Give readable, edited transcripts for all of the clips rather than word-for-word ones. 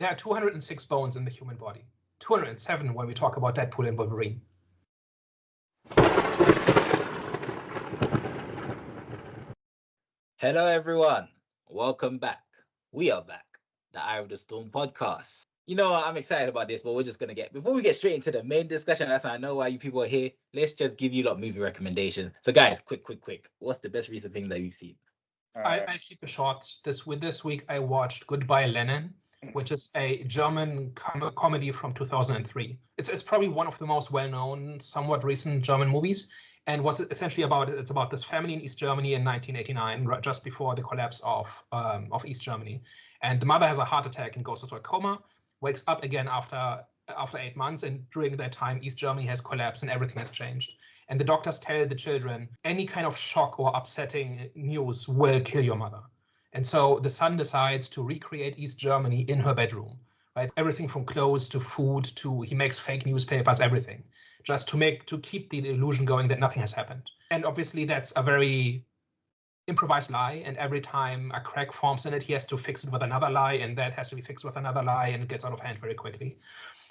There are 206 bones in the human body. 207 when we talk about Deadpool and Wolverine. Hello, everyone. Welcome back. We are back. The Eye of the Storm podcast. You know what? I'm excited about this, but we're just going to before we get straight into the main discussion, as I know why you people are here, let's just give you a lot of movie recommendations. So, guys, quick. What's the best recent thing that you've seen? I'll keep it short. This week, I watched Goodbye Lenin, which is a German comedy from 2003. It's probably one of the most well-known, somewhat recent German movies. And what's it essentially about? It's about this family in East Germany in 1989, just before the collapse of East Germany. And the mother has a heart attack and goes into a coma, wakes up again after 8 months. And during that time, East Germany has collapsed and everything has changed. And the doctors tell the children, any kind of shock or upsetting news will kill your mother. And so the son decides to recreate East Germany in her bedroom, right? Everything from clothes to food to he makes fake newspapers, everything, just to keep the illusion going that nothing has happened. And obviously that's a very improvised lie. And every time a crack forms in it, he has to fix it with another lie, and that has to be fixed with another lie, and it gets out of hand very quickly.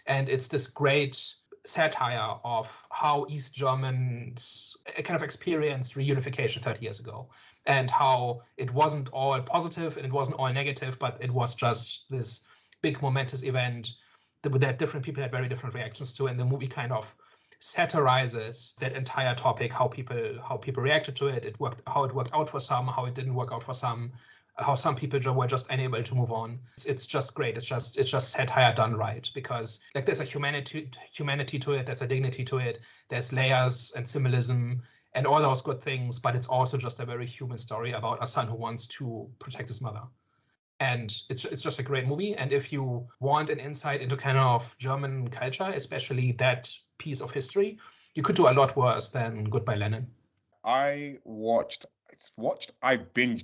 And it's this great satire of how East Germans kind of experienced reunification 30 years ago, and how it wasn't all positive and it wasn't all negative, but it was just this big momentous event that different people had very different reactions to. And the movie kind of satirizes that entire topic, how people reacted to it. How it worked out for some, how it didn't work out for some, how some people were just unable to move on. It's just great. It's just satire done right, because like there's a humanity to it, there's a dignity to it, there's layers and symbolism and all those good things, but it's also just a very human story about a son who wants to protect his mother. And it's just a great movie. And if you want an insight into kind of German culture, especially that piece of history, you could do a lot worse than Goodbye Lenin. I binged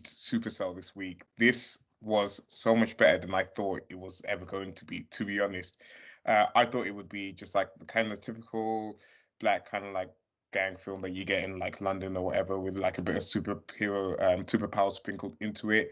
Supercell this week. This was so much better than I thought it was ever going to be honest. I thought it would be just like the kind of typical black kind of like gang film that you get in like London or whatever, with like a bit of superpower sprinkled into it.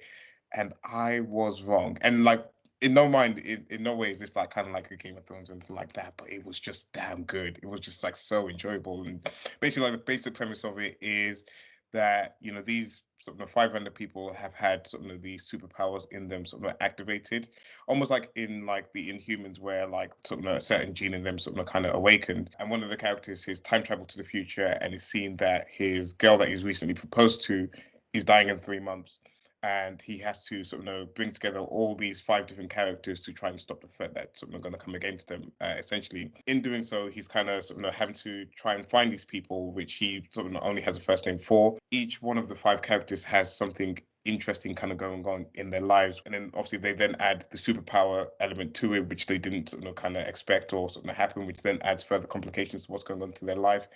And I was wrong. And like in no way is this like kind of like a Game of Thrones or anything like that, but it was just damn good. It was just like so enjoyable. And basically like the basic premise of it is that, you know, these sort of 500 people have had sort of these superpowers in them sort of activated, almost like in like the Inhumans, where like sort of a certain gene in them sort of kind of awakened. And one of the characters has time traveled to the future and has seen that his girl that he's recently proposed to is dying in 3 months. And he has to sort of bring together all these 5 different characters to try and stop the threat that's sort of going to come against them. Essentially, in doing so, he's kind of sort of having to try and find these people, which he sort of only has a first name for. Each one of the 5 characters has something interesting kind of going on in their lives, and then obviously they then add the superpower element to it, which they didn't sort of kind of expect or sort of happen, which then adds further complications to what's going on to their life.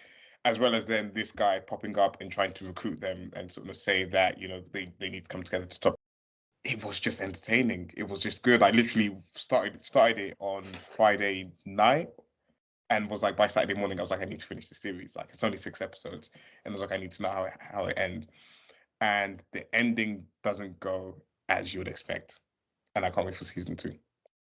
As well as then this guy popping up and trying to recruit them and sort of say that, you know, they need to come together to stop. It was just entertaining. It was just good. I literally started it on Friday night and was like, by Saturday morning, I was like, I need to finish the series. Like, it's only 6 episodes. And I was like, I need to know how it ends. And the ending doesn't go as you would expect. And I can't wait for season 2.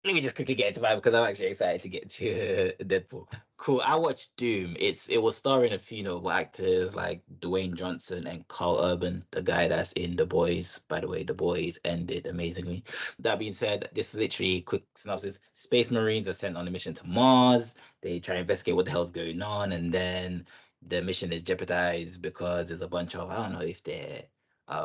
Let me just quickly get into mine because I'm actually excited to get to Deadpool. Cool. I watched Doom. It was starring a few notable actors like Dwayne Johnson and Carl Urban, the guy that's in The Boys. By the way, The Boys ended amazingly. That being said, this is literally a quick synopsis. Space Marines are sent on a mission to Mars. They try to investigate what the hell's going on, and then the mission is jeopardized because there's a bunch of, I don't know if they're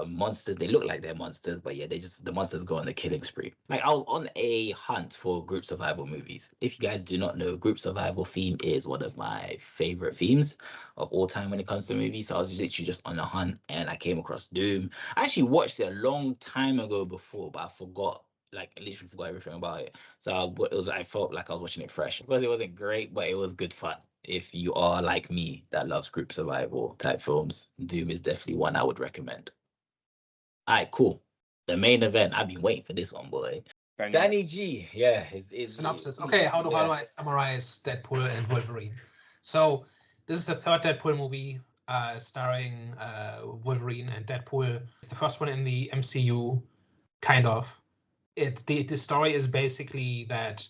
monsters. They look like they're monsters, but yeah, the monsters go on the killing spree. Like, I was on a hunt for group survival movies. If you guys do not know, group survival theme is one of my favorite themes of all time when it comes to movies. So I was literally just on a hunt and I came across Doom. I actually watched it a long time ago before, but I forgot. Like, I literally forgot everything about it. So I felt like I was watching it fresh because it wasn't great, but it was good fun. If you are like me that loves group survival type films, Doom is definitely one I would recommend. All right, cool. The main event. I've been waiting for this one, boy. Danny G. Yeah. Synopsis. Okay, how do I summarize Deadpool and Wolverine? So this is the 3rd Deadpool movie starring Wolverine and Deadpool. It's the first one in the MCU, kind of. The story is basically that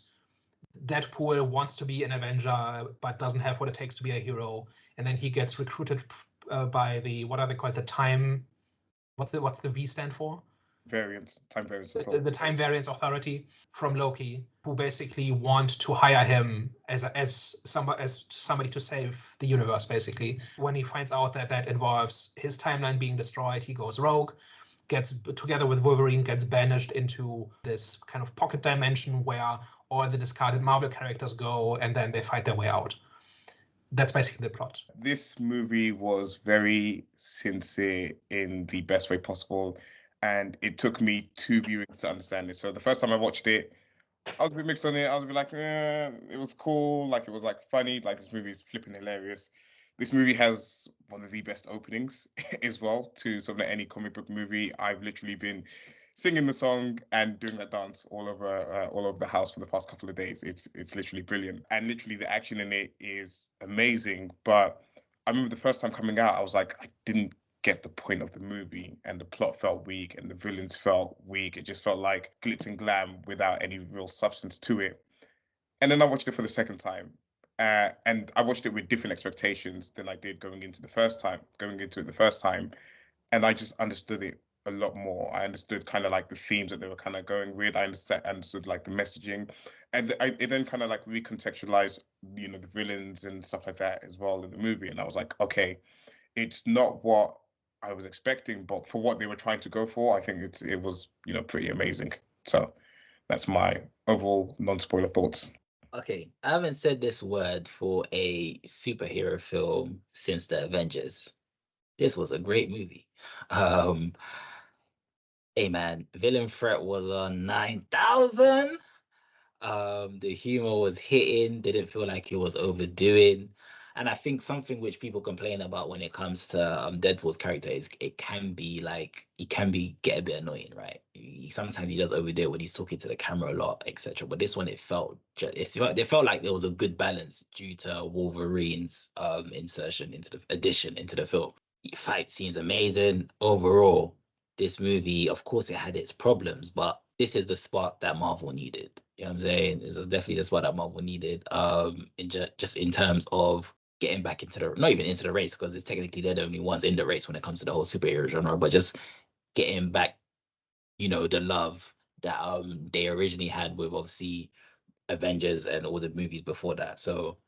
Deadpool wants to be an Avenger but doesn't have what it takes to be a hero, and then he gets recruited by the, what are they called, the time, what's the V stand for? Time variance the Time Variance Authority from Loki, who basically want to hire him as somebody to save the universe. Basically, when he finds out that that involves his timeline being destroyed, he goes rogue, gets together with Wolverine, gets banished into this kind of pocket dimension where all the discarded Marvel characters go, and then they fight their way out. That's basically the plot. This movie was very sincere in the best way possible, and it took me 2 viewings to understand it. So the first time I watched it, I was a bit mixed on it. I was a bit like, it was cool, like it was like funny, like this movie is flipping hilarious. This movie has one of the best openings as well to sort of any comic book movie. I've literally been singing the song and doing that dance all over the house for the past couple of days. It's literally brilliant, and literally the action in it is amazing. But I remember the first time coming out, I was like, I didn't get the point of the movie, and the plot felt weak and the villains felt weak. It just felt like glitz and glam without any real substance to it. And then I watched it for the second time, and I watched it with different expectations than I did going into it the first time, and I just understood it a lot more. I understood kind of like the themes that they were kind of going with. I understood like the messaging, and it then kind of like recontextualized, the villains and stuff like that as well in the movie. And I was like, okay, it's not what I was expecting, but for what they were trying to go for, I think it was pretty amazing. So that's my overall non-spoiler thoughts. Okay, I haven't said this word for a superhero film since the Avengers. This was a great movie. Hey man, villain threat was on 9,000. The humor was hitting, didn't feel like it was overdoing. And I think something which people complain about when it comes to Deadpool's character is it can get a bit annoying, right? Sometimes he does overdo it when he's talking to the camera a lot, etc. But this one, it felt like there was a good balance due to Wolverine's addition into the film. Fight scenes amazing overall. This movie, of course, it had its problems, but this is the spark that Marvel needed. You know what I'm saying? This is definitely the spark that Marvel needed. Just in terms of getting back not even into the race, because it's technically they're the only ones in the race when it comes to the whole superhero genre, but just getting back, the love that they originally had with obviously Avengers and all the movies before that. So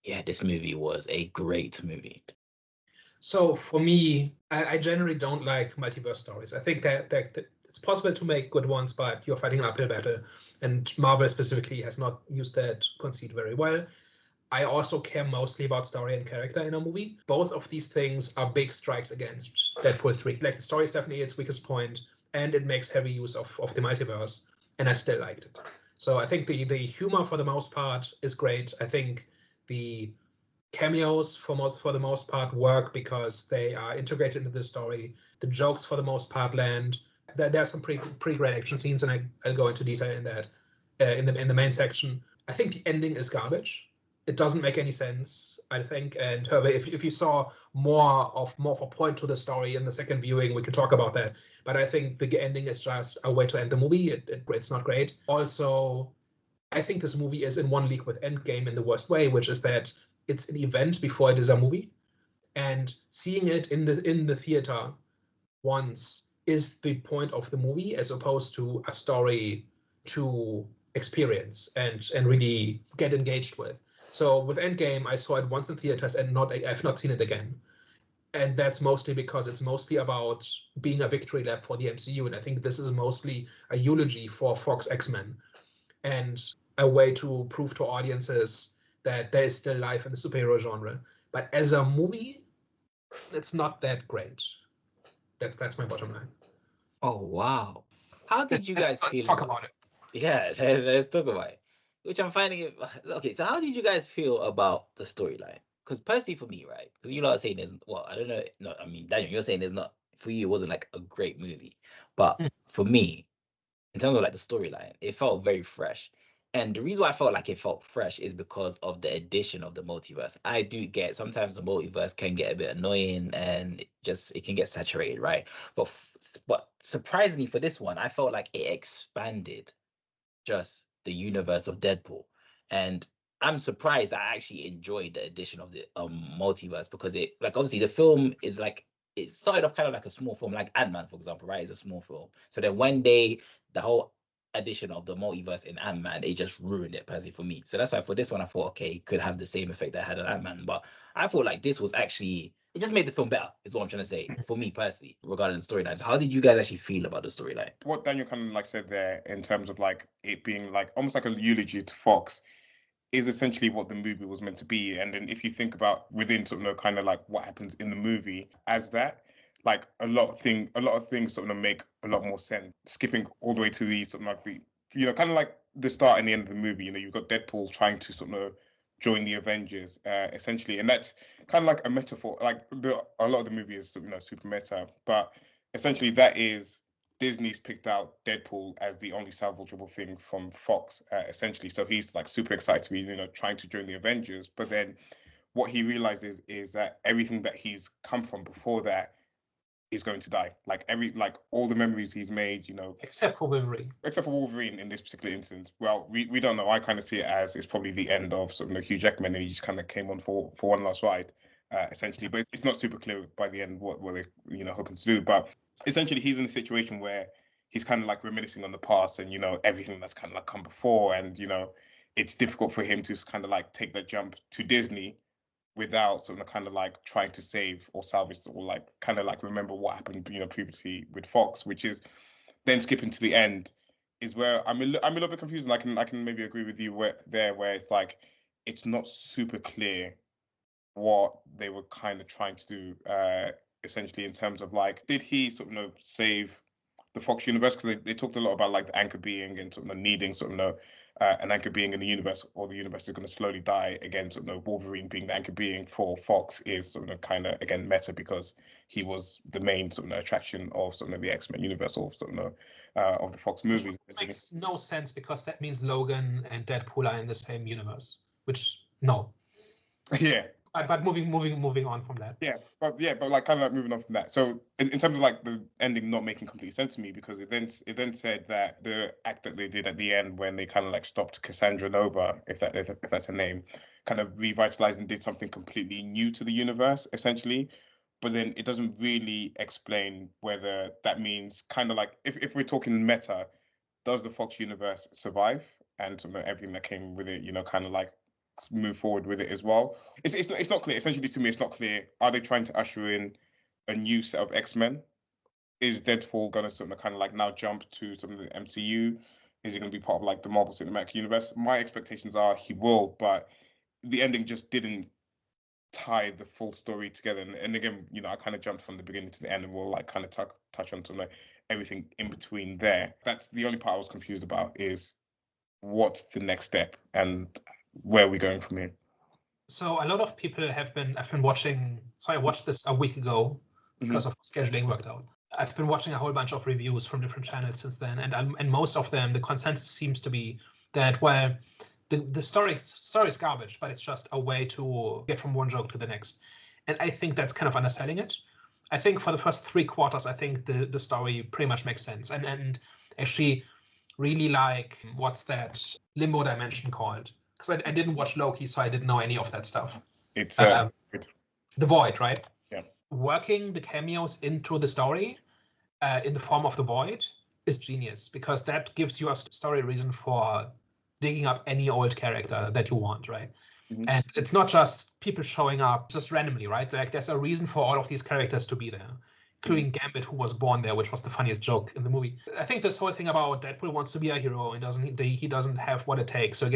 yeah, this movie was a great movie. So for me, I generally don't like multiverse stories. I think that it's possible to make good ones, but you're fighting an uphill battle, and Marvel specifically has not used that conceit very well. I also care mostly about story and character in a movie. Both of these things are big strikes against Deadpool 3. Like, the story is definitely its weakest point, and it makes heavy use of the multiverse, and I still liked it. So I think the humor for the most part is great. I think the cameos for the most part work because they are integrated into the story. The jokes for the most part land. There are some pretty great action scenes, and I'll go into detail in that in the main section. I think the ending is garbage. It doesn't make any sense, I think. And if you saw more of a point to the story in the second viewing, we could talk about that. But I think the ending is just a way to end the movie. It's not great. Also, I think this movie is in one league with Endgame in the worst way, which is that it's an event before it is a movie, and seeing it in the theater once is the point of the movie, as opposed to a story to experience and really get engaged with. So with Endgame, I saw it once in theaters and I've not seen it again. And that's mostly because it's mostly about being a victory lap for the MCU. And I think this is mostly a eulogy for Fox X-Men and a way to prove to audiences that there is still life in the superhero genre. But as a movie, it's not that great. That's my bottom line. Oh, wow. How did you guys feel? Let's talk about it. Yeah, let's talk about it. Which I'm finding it. Okay, so how did you guys feel about the storyline? Because personally for me, right? Because you lot are saying I don't know. No, I mean, Daniel, you're saying for you, it wasn't like a great movie. But for me, in terms of like the storyline, it felt very fresh. And the reason why I felt like it felt fresh is because of the addition of the multiverse. I do get sometimes the multiverse can get a bit annoying and it can get saturated, right? But surprisingly for this one, I felt like it expanded just the universe of Deadpool. And I'm surprised I actually enjoyed the addition of the multiverse, because it, like, obviously the film is like, it started off kind of like a small film, like Ant-Man, for example, right? Is a small film. So then the whole addition of the multiverse in Ant-Man, it just ruined it per se for me. So that's why for this one, I thought, okay, it could have the same effect that I had on Ant-Man. But I thought like this was actually, it just made the film better, is what I'm trying to say, for me personally, regarding the storyline. So how did you guys actually feel about the storyline? What Daniel kind of like said there in terms of like it being like almost like a eulogy to Fox is essentially what the movie was meant to be. And then if you think about within sort of kind of like what happens in the movie as that, like a lot of things sort of make a lot more sense. Skipping all the way to the sort of like the, you know, kind of like the start and the end of the movie, you know, you've got Deadpool trying to sort of join the Avengers, essentially, and that's kind of like a metaphor. Like a lot of the movie is, you know, super meta, but essentially that is Disney's picked out Deadpool as the only salvageable thing from Fox, essentially. So he's like super excited to be, you know, trying to join the Avengers, but then what he realizes is that everything that he's come from before that is going to die. Like all the memories he's made, you know, except for Wolverine in this particular instance. Well, we don't know. I kind of see it as it's probably the end of sort of Hugh Jackman, and he just kind of came on for one last ride, essentially. But it's not super clear by the end what they, you know, hoping to do. But essentially, he's in a situation where he's kind of like reminiscing on the past and, you know, everything that's kind of like come before, and, you know, it's difficult for him to kind of like take that jump to Disney without sort of kind of like trying to save or salvage or like kind of like remember what happened, you know, previously with Fox, which is then skipping to the end is where I'm a little bit confused, and I can maybe agree with you where it's like it's not super clear what they were kind of trying to do, essentially, in terms of like, did he sort of, you know, save the Fox universe? Because they talked a lot about like the anchor being and sort of needing sort of, you know, an anchor being in the universe, or the universe is going to slowly die again. Sort of, you know, Wolverine being the anchor being for Fox is sort of kind of again meta, because he was the main sort of, you know, attraction of sort of the X-Men universe, or sort of, you know, of the Fox movies. Which makes no sense, because that means Logan and Deadpool are in the same universe. Which no. Yeah. But moving on from that. But like kind of like moving on from that. So in terms of like the ending not making complete sense to me, because it then said that the act that they did at the end when they kind of like stopped Cassandra Nova, if that's her name, kind of revitalized and did something completely new to the universe, essentially. But then it doesn't really explain whether that means kind of like, if we're talking meta, does the Fox universe survive and sort of everything that came with it, you know, kind of like move forward with it as well? It's not clear. Essentially, to me, it's not clear. Are they trying to usher in a new set of X-Men? Is Deadpool gonna sort of kind of like now jump to some of the MCU? Is he gonna be part of like the Marvel Cinematic Universe? My expectations are he will, but the ending just didn't tie the full story together. And again, you know, I kind of jumped from the beginning to the end, and we'll like kind of touch on some like everything in between there. That's the only part I was confused about, is what's the next step and where are we going from here? So a lot of people have been watching. So I watched this a week ago because of scheduling worked out. I've been watching a whole bunch of reviews from different channels since then, and most of them, the consensus seems to be that, well, the story is garbage, but it's just a way to get from one joke to the next. And I think that's kind of underselling it. I think for the first 3 quarters, I think the story pretty much makes sense, and actually really like, what's that limbo dimension called? Because I didn't watch Loki, so I didn't know any of that stuff. It's the Void, right? Yeah. Working the cameos into the story in the form of the Void is genius, because that gives you a story reason for digging up any old character that you want, right? And it's not just people showing up just randomly, right? Like, there's a reason for all of these characters to be there, including Gambit, who was born there, which was the funniest joke in the movie. I think this whole thing about Deadpool wants to be a hero and he doesn't have what it takes, so he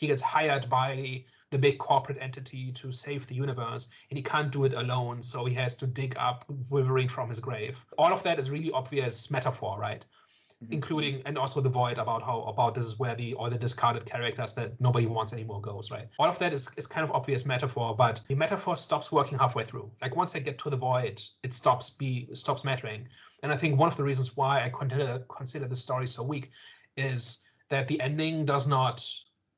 gets hired by the big corporate entity to save the universe, and he can't do it alone, so he has to dig up Wolverine from his grave. All of that is really obvious metaphor, right? Including, and also the Void about this is where all the discarded characters that nobody wants anymore goes, right? All of that is kind of obvious metaphor, but the metaphor stops working halfway through. Like, once they get to the Void, it stops mattering. And I think one of the reasons why I consider the story so weak is that the ending does not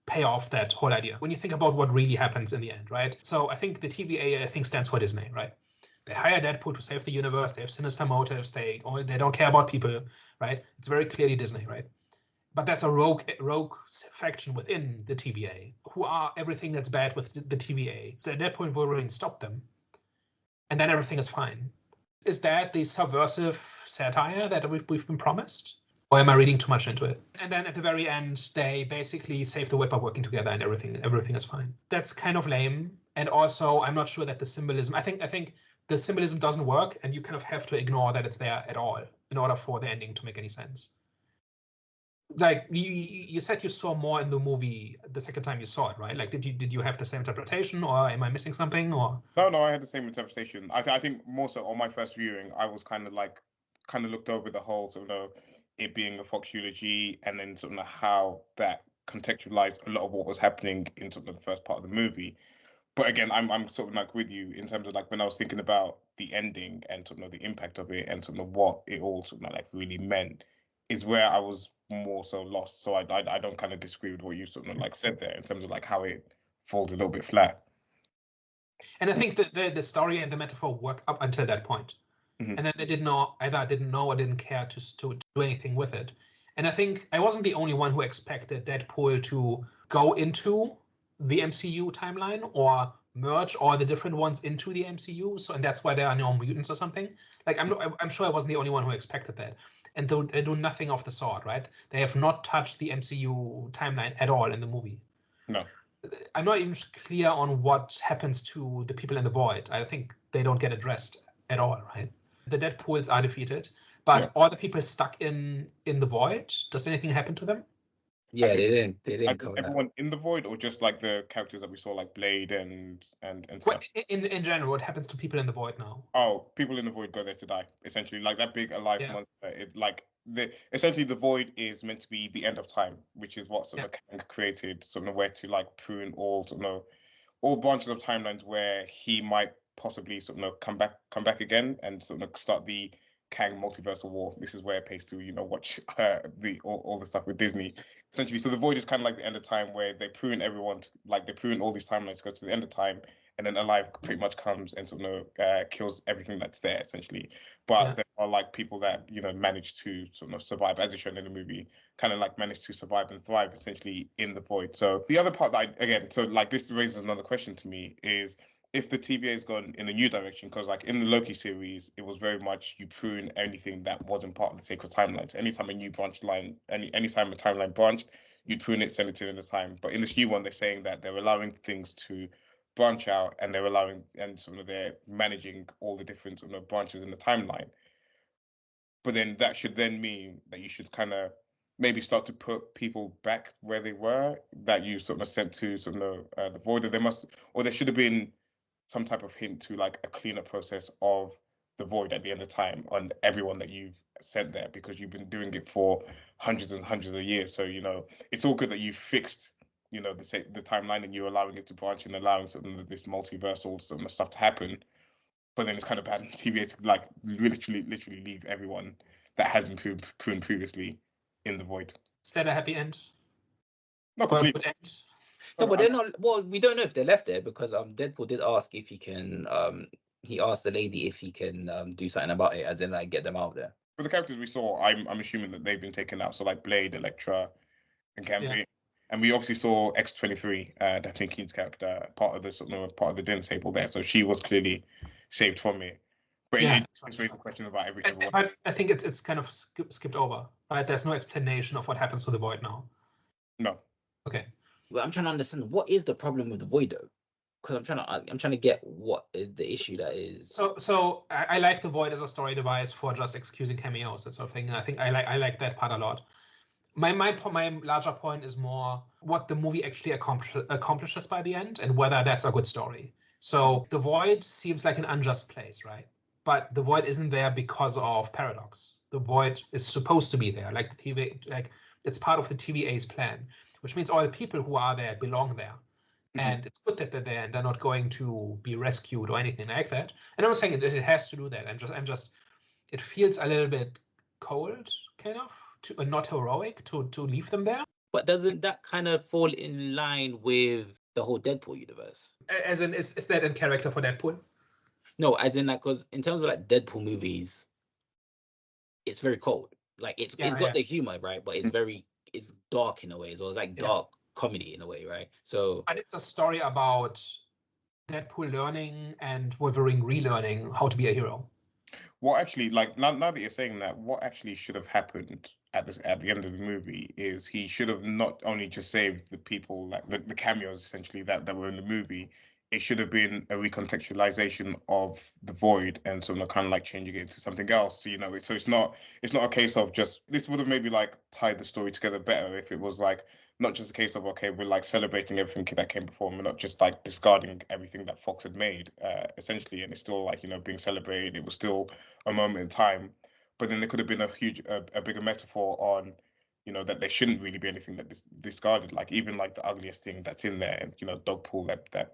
pay off that whole idea. When you think about what really happens in the end, right? So I think the TVA, I think, stands for Disney, right? They hire Deadpool to save the universe. They have sinister motives. They don't care about people, right? It's very clearly Disney, right? But there's a rogue faction within the TVA who are everything that's bad with the TVA. The Deadpool and Wolverine stop them, and then everything is fine. Is that the subversive satire that we've been promised? Or am I reading too much into it? And then at the very end, they basically save the world by working together, and everything is fine. That's kind of lame. And also, I'm not sure that the symbolism. I think the symbolism doesn't work, and you kind of have to ignore that it's there at all in order for the ending to make any sense. Like you said, you saw more in the movie the second time you saw it, right? Like, did you have the same interpretation, or am I missing something? Or no, I had the same interpretation. I think more so on my first viewing, I was kind of looked over the whole sort of it being a Fox eulogy, and then sort of how that contextualized a lot of what was happening in sort of the first part of the movie. But again, I'm sort of like with you in terms of like when I was thinking about the ending and sort of the impact of it and sort of what it all sort of like really meant, is where I was more so lost. So I don't kind of disagree with what you sort of like said there in terms of like how it falls a little bit flat. And I think that the story and the metaphor work up until that point. And then they didn't know or didn't care to do anything with it. And I think I wasn't the only one who expected Deadpool to go into the MCU timeline or merge all the different ones into the MCU. So, and that's why there are no mutants or something. Like I'm sure I wasn't the only one who expected that. And they do nothing of the sort, right? They have not touched the MCU timeline at all in the movie. No. I'm not even clear on what happens to the people in the Void. I think they don't get addressed at all, right? The Deadpools are defeated, but all the people stuck in the Void, does anything happen to them? Yeah, they didn't cover everyone in the Void, or just like the characters that we saw, like Blade and stuff. Well, in general, what happens to people in the Void now? Oh, people in the Void go there to die. Essentially, like that big alive monster. Essentially the Void is meant to be the end of time, which is what sort of Kang created, sort of where to like prune all branches of timelines where he might possibly sort of come back again and sort of start the Kang multiversal war. This is where it pays to watch all the stuff with Disney. Essentially, so the Void is kind of like the end of time where they prune everyone, they prune all these timelines to go to the end of time, and then Alive pretty much comes and sort of kills everything that's there essentially. But there are like people that manage to sort of survive, as is shown in the movie, kind of like manage to survive and thrive essentially in the Void. So the other part that this raises another question to me is, if the TVA has gone in a new direction, because like in the Loki series, it was very much you prune anything that wasn't part of the sacred timeline. So anytime a new branch line, anytime a timeline branched, you'd prune it, send it to the end of time. But in this new one, they're saying that they're allowing things to branch out, and they're managing all the different branches in the timeline. But then that should then mean that you should kind of maybe start to put people back where they were, that you sort of sent to the Void. There should have been some type of hint to like a cleaner process of the Void at the end of time on everyone that you've sent there, because you've been doing it for hundreds and hundreds of years. So it's all good that you fixed the timeline and you're allowing it to branch and allowing this multiversal stuff to happen. But then it's kind of bad on TVA to like literally leave everyone that has been pruned previously in the Void. Is that a happy end? Not completely. No, but they're not. Well, we don't know if they're left there, because Deadpool did ask if he can. He asked the lady if he can do something about it, as in like get them out there. For the characters we saw, I'm assuming that they've been taken out. So like Blade, Elektra, and Gambit. And we obviously saw X-23, Daphne Keen's character, part of the dinner table there. So she was clearly saved from it. But it raises the question about everyone. I think it's kind of skipped over. Right? There's no explanation of what happens to the Void now. No. Okay. Well, I'm trying to understand, what is the problem with the Void though? Because I'm trying to get what is the issue that is. So I like the Void as a story device for just excusing cameos, that sort of thing. I think I like that part a lot. My larger point is more what the movie actually accomplishes by the end, and whether that's a good story. So the Void seems like an unjust place, right? But the Void isn't there because of Paradox. The Void is supposed to be there, like the TVA, like it's part of the TVA's plan, which means all the people who are there belong there. And it's good that they're there and they're not going to be rescued or anything like that. And I'm not saying it has to do that. I'm just it feels a little bit cold, kind of, and not heroic to leave them there. But doesn't that kind of fall in line with the whole Deadpool universe? As in, is that in character for Deadpool? No, as in like, because in terms of like Deadpool movies, it's very cold. Like it's got the humor, right? But it's dark in a way as well. It's like dark comedy in a way, right? So, but it's a story about Deadpool learning and Wolverine relearning how to be a hero. What actually, like now that you're saying that, what actually should have happened at the end of the movie is he should have not only just saved the people, like the cameos essentially that were in the movie. It should have been a recontextualization of the Void and sort of kind of like changing it into something else. So, so it's not a case of just, this would have maybe like tied the story together better if it was like not just a case of, okay, we're like celebrating everything that came before, and we're not just like discarding everything that Fox had made, essentially, and it's still like, being celebrated. It was still a moment in time, but then there could have been a bigger metaphor on, that there shouldn't really be anything that discarded, like even like the ugliest thing that's in there, and Dogpool, that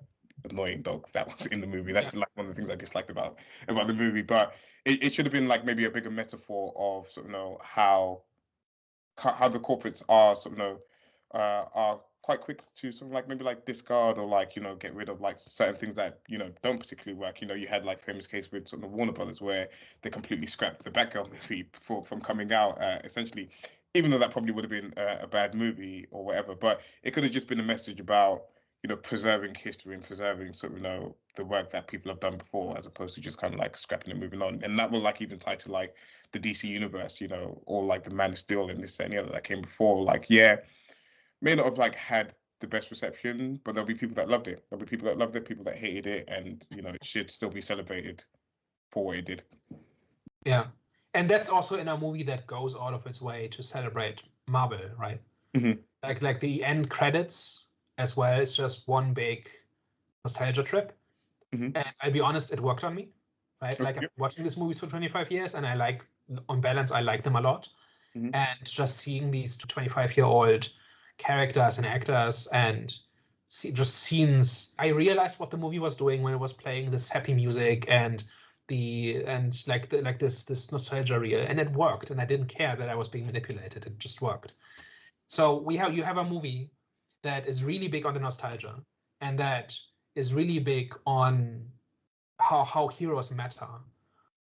annoying dog that was in the movie. That's like one of the things I disliked about the movie. But it should have been like maybe a bigger metaphor of sort of how the corporates are sort of are quite quick to sort of like maybe like discard or like get rid of like certain things that don't particularly work. You had like famous case with sort of Warner Brothers where they completely scrapped the Batgirl movie from coming out, essentially, even though that probably would have been a bad movie or whatever. But it could have just been a message about preserving history and preserving sort of the work that people have done before, as opposed to just kind of like scrapping and moving on. And that will like even tie to like the DC universe, or like the Man of Steel and this and the other that came before. Like, may not have like had the best reception, but there'll be people that loved it. There'll be people that loved it, people that hated it, and it should still be celebrated for what it did. Yeah, and that's also in a movie that goes out of its way to celebrate Marvel, right? Mm-hmm. Like the end credits as well is just one big nostalgia trip. Mm-hmm. And I'll be honest, it worked on me, right? Okay. Like I'm watching these movies for 25 years, and on balance, I like them a lot. Mm-hmm. And just seeing these 25-year-old characters and actors and just scenes, I realized what the movie was doing when it was playing this happy music and this nostalgia reel, and it worked. And I didn't care that I was being manipulated; it just worked. So you have a movie that is really big on the nostalgia, and that is really big on how heroes matter.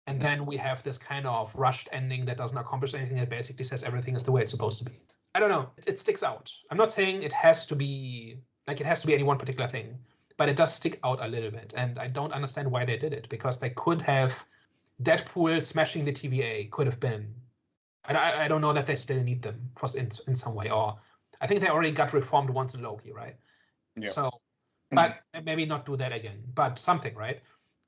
And then we have this kind of rushed ending that doesn't accomplish anything. It basically says everything is the way it's supposed to be. I don't know. It sticks out. I'm not saying it has to be any one particular thing, but it does stick out a little bit. And I don't understand why they did it, because they could have Deadpool smashing the TVA could have been. I don't know that they still need them in some way. Or I think they already got reformed once in Loki, right? Yeah. So, but maybe not do that again. But something, right?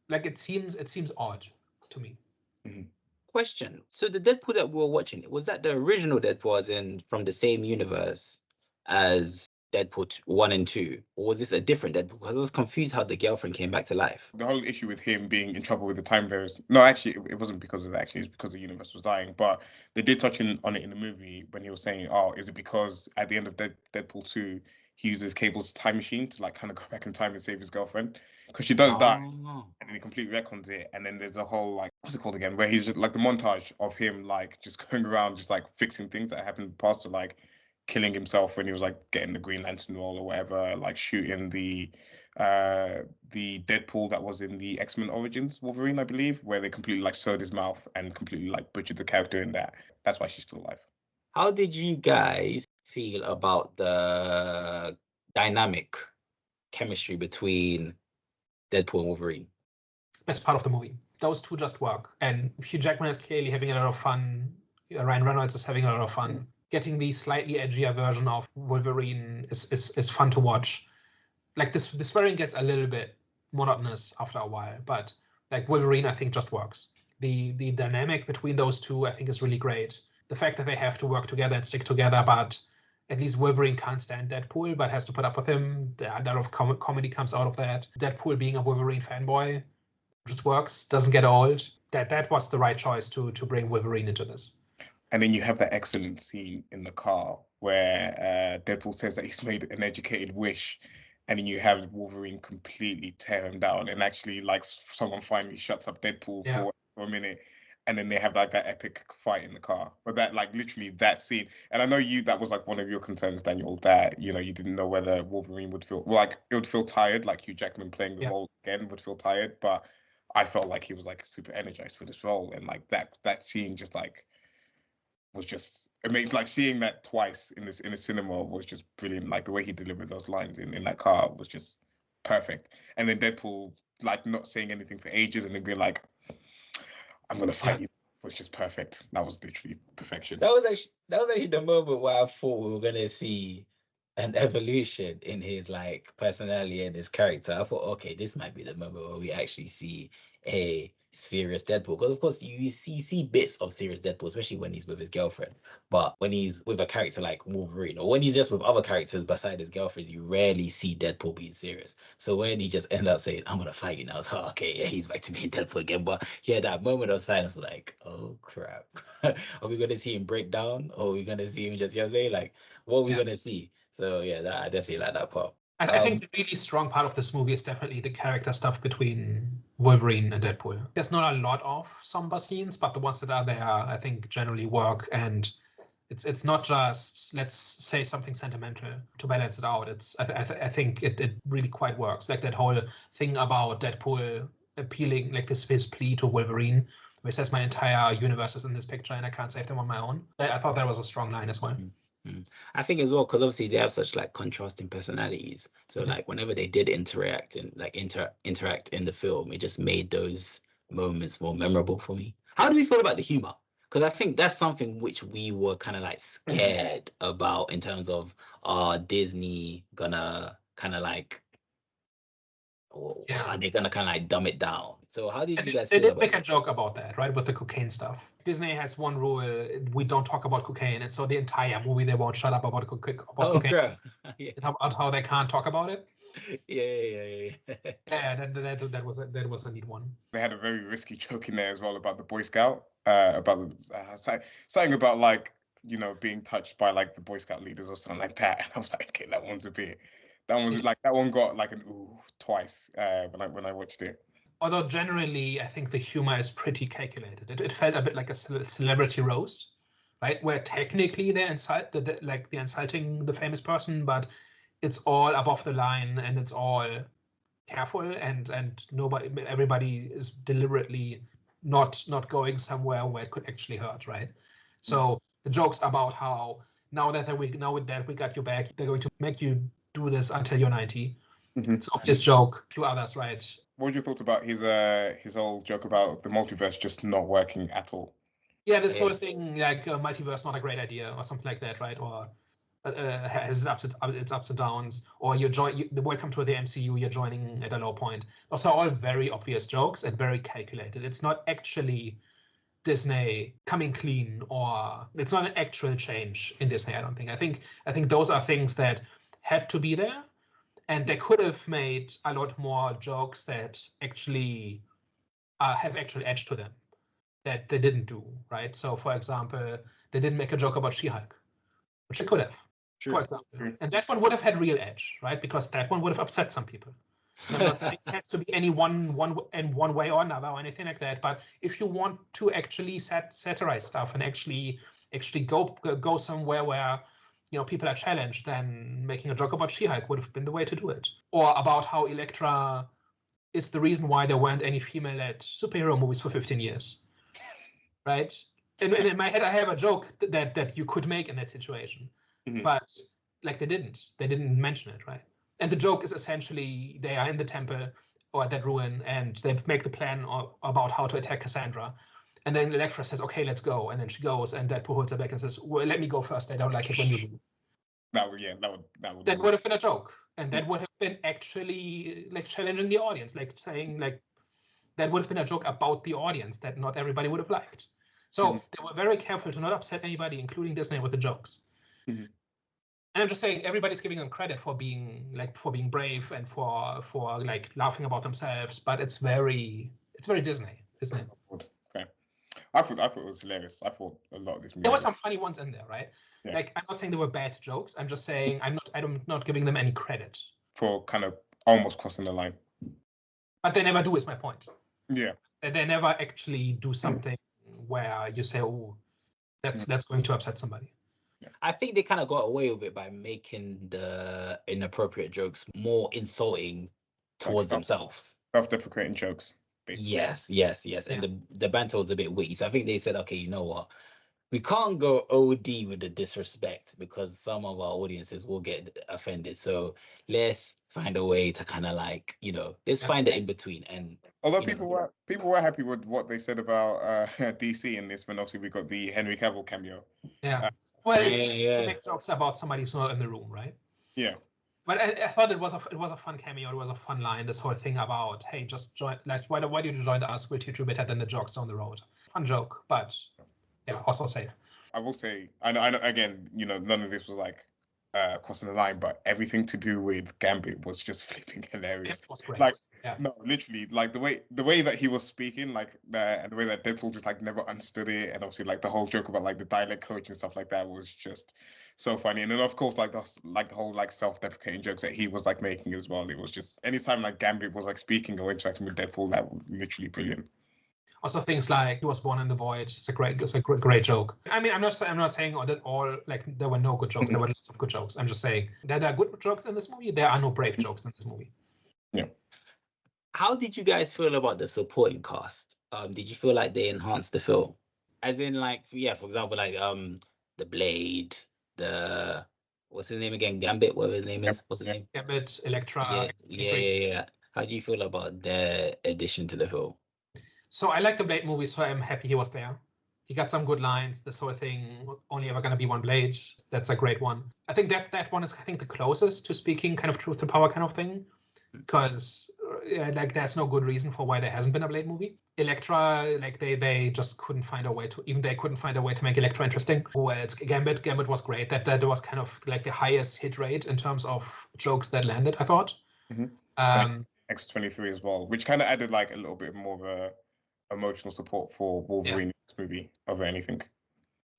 Like it seems odd to me. Mm-hmm. Question. So the Deadpool that we were watching, was that the original Deadpool, as in from the same universe as Deadpool 1 and 2? Or was this a different Deadpool? Because I was confused how the girlfriend came back to life. The whole issue with him being in trouble with the time variance. No, actually, it wasn't because of that. Actually, it's because the universe was dying. But they did touch on it in the movie when he was saying, "Oh, is it because at the end of Deadpool 2, he uses Cable's time machine to like kind of go back in time and save his girlfriend? Because she does die, and then he completely retcons it. And then there's a whole like, what's it called again? Where he's just like the montage of him like just going around, just like fixing things that happened in the past, so like killing himself when he was like getting the Green Lantern role or whatever, like shooting the Deadpool that was in the X-Men Origins Wolverine, I believe, where they completely like sewed his mouth and completely like butchered the character in that. That's why she's still alive. How did you guys feel about the dynamic chemistry between Deadpool and Wolverine? Best part of the movie. Those two just work. And Hugh Jackman is clearly having a lot of fun. Ryan Reynolds is having a lot of fun. Getting the slightly edgier version of Wolverine is fun to watch. Like this variant gets a little bit monotonous after a while, but like Wolverine, I think just works. The dynamic between those two, I think, is really great. The fact that they have to work together and stick together, but at least Wolverine can't stand Deadpool, but has to put up with him. A lot of comedy comes out of that. Deadpool being a Wolverine fanboy just works, doesn't get old. That was the right choice to bring Wolverine into this. And then you have that excellent scene in the car where Deadpool says that he's made an educated wish, and then you have Wolverine completely tear him down, and actually like someone finally shuts up Deadpool for a minute, and then they have like that epic fight in the car. But that, like, literally that scene, and I know that was like one of your concerns, Daniel, that you didn't know whether Wolverine would feel like it would feel tired, like Hugh Jackman playing the role again would feel tired, but I felt like he was like super energized for this role, and like that scene just like was just amazing. Like seeing that twice in the cinema was just brilliant. Like the way he delivered those lines in that car was just perfect. And then Deadpool like not saying anything for ages and then being like, I'm gonna fight you, was just perfect. That was literally perfection. That was actually the moment where I thought we were gonna see an evolution in his like personality and his character. I thought, okay, this might be the moment where we actually see a serious Deadpool. Because of course you see bits of serious Deadpool, especially when he's with his girlfriend. But when he's with a character like Wolverine, or when he's just with other characters beside his girlfriends, you rarely see Deadpool being serious. So when he just ended up saying, I'm gonna fight you now, I was like, okay, yeah, he's back to being Deadpool again. But yeah, that moment of silence, like, oh crap. Are we gonna see him break down? Or are we gonna see him just, you know what I'm saying? Like, what are we gonna see? So yeah, I definitely like that part. I think the really strong part of this movie is definitely the character stuff between Wolverine and Deadpool. There's not a lot of somber scenes, but the ones that are there, I think, generally work. And it's not just, let's say something sentimental to balance it out. I think it really quite works. Like that whole thing about Deadpool appealing, like his plea to Wolverine, where he says my entire universe is in this picture and I can't save them on my own. I thought that was a strong line as well. I think as well, because obviously they have such like contrasting personalities. So like whenever they did interact in the film, it just made those moments more memorable for me. How do we feel about the humor? Because I think that's something which we were kind of like scared about in terms of Disney gonna kind of like, are they gonna kind of like dumb it down? So how did you guys They feel did about make a it? joke about that, right, with the cocaine stuff. Disney has one rule: we don't talk about cocaine, and so the entire movie they won't shut up about cocaine. Crap. Yeah. And about how they can't talk about it. Yeah. Yeah, that was a neat one. They had a very risky joke in there as well about the Boy Scout, about something about like being touched by like the Boy Scout leaders or something like that. And I was like, okay, that one got like an ooh twice when I watched it. Although generally, I think the humor is pretty calculated. It felt a bit like a celebrity roast, right? Where technically they're insulting the famous person, but it's all above the line and it's all careful and everybody is deliberately not going somewhere where it could actually hurt, right? So the jokes about how now that we got you back, they're going to make you do this until you're 90. It's an obvious joke. A few others, right? What were your thoughts about his old joke about the multiverse just not working at all? Yeah, this whole thing like multiverse not a great idea or something like that, right? Or has its ups and downs, or welcome to the MCU, you're joining at a low point. Those are all very obvious jokes and very calculated. It's not actually Disney coming clean, or it's not an actual change in Disney. I don't think. I think those are things that had to be there. And they could have made a lot more jokes that actually have actual edge to them that they didn't do, right? So, for example, they didn't make a joke about She-Hulk, which they could have, for example. And that one would have had real edge, right? Because that one would have upset some people. I'm not saying it has to be any one way or another or anything like that. But if you want to actually satirize stuff and actually go somewhere where people are challenged, then making a joke about She-Hulk would have been the way to do it. Or about how Elektra is the reason why there weren't any female-led superhero movies for 15 years, right? And in my head, I have a joke that you could make in that situation, but like they didn't mention it, right? And the joke is essentially they are in the temple or at that ruin, and they make the plan about how to attack Cassandra. And then Elektra says, okay, let's go. And then she goes, and Deadpool holds her back and says, well, let me go first. I don't like it when you leave. That would have been a joke. And that would have been actually like challenging the audience, like saying like that would have been a joke about the audience that not everybody would have liked. So they were very careful to not upset anybody, including Disney, with the jokes. And I'm just saying everybody's giving them credit for being brave and for like laughing about themselves, but it's very Disney, isn't it? Okay. I thought it was hilarious. I thought a lot of this movie. There were some funny ones in there, right? Yeah. Like I'm not saying they were bad jokes. I'm just saying I'm not giving them any credit for kind of almost crossing the line. But they never do, is my point. Yeah. They never actually do something where you say, oh, that's going to upset somebody. I think they kind of got away with it by making the inappropriate jokes more insulting towards themselves. Self-deprecating jokes, basically. Yes. Yeah. And the banter was a bit witty. So I think they said, okay, you know what? We can't go OD with the disrespect because some of our audiences will get offended. So let's find a way to kind of like, let's find the in between. And although people were happy with what they said about DC in this, when obviously we got the Henry Cavill cameo. Yeah. Well, it's to make jokes about somebody who's not in the room, right? Yeah. But I thought it was a fun cameo. It was a fun line. This whole thing about, hey, just join. Like, why do you join us? We'll teach you better than the jokes down the road. Fun joke, but yeah, also safe. I will say, I know. Again, none of this was like crossing the line, but everything to do with Gambit was just flipping hilarious. It was great. Like, yeah. No, literally, like the way that he was speaking, like and the way that Deadpool just like never understood it, and obviously like the whole joke about like the dialect coach and stuff like that was just so funny. And then of course like the whole like self-deprecating jokes that he was like making as well. It was just anytime like Gambit was like speaking or interacting with Deadpool, that was literally brilliant. Also things like he was born in the void. It's a great joke. I mean, I'm not saying that all like there were no good jokes. There were lots of good jokes. I'm just saying that there are good jokes in this movie. There are no brave jokes in this movie. Yeah. How did you guys feel about the supporting cast? Did you feel like they enhanced the film? As in, like, for example, like the Blade, what's his name again? Gambit, whatever his name is. What's his name? Gambit, Elektra. Yeah. How do you feel about their addition to the film? So I like the Blade movie, so I'm happy he was there. He got some good lines. This whole thing, only ever gonna be one Blade. That's a great one. I think that one is, I think, the closest to speaking kind of truth to power kind of thing. Because like there's no good reason for why there hasn't been a Blade movie. Elektra, like they just couldn't find a way to make Elektra interesting. Well, it's Gambit. Gambit was great. That was kind of like the highest hit rate in terms of jokes that landed, I thought. Mm-hmm. X-23 as well, which kind of added like a little bit more of a emotional support for Wolverine in this movie over anything.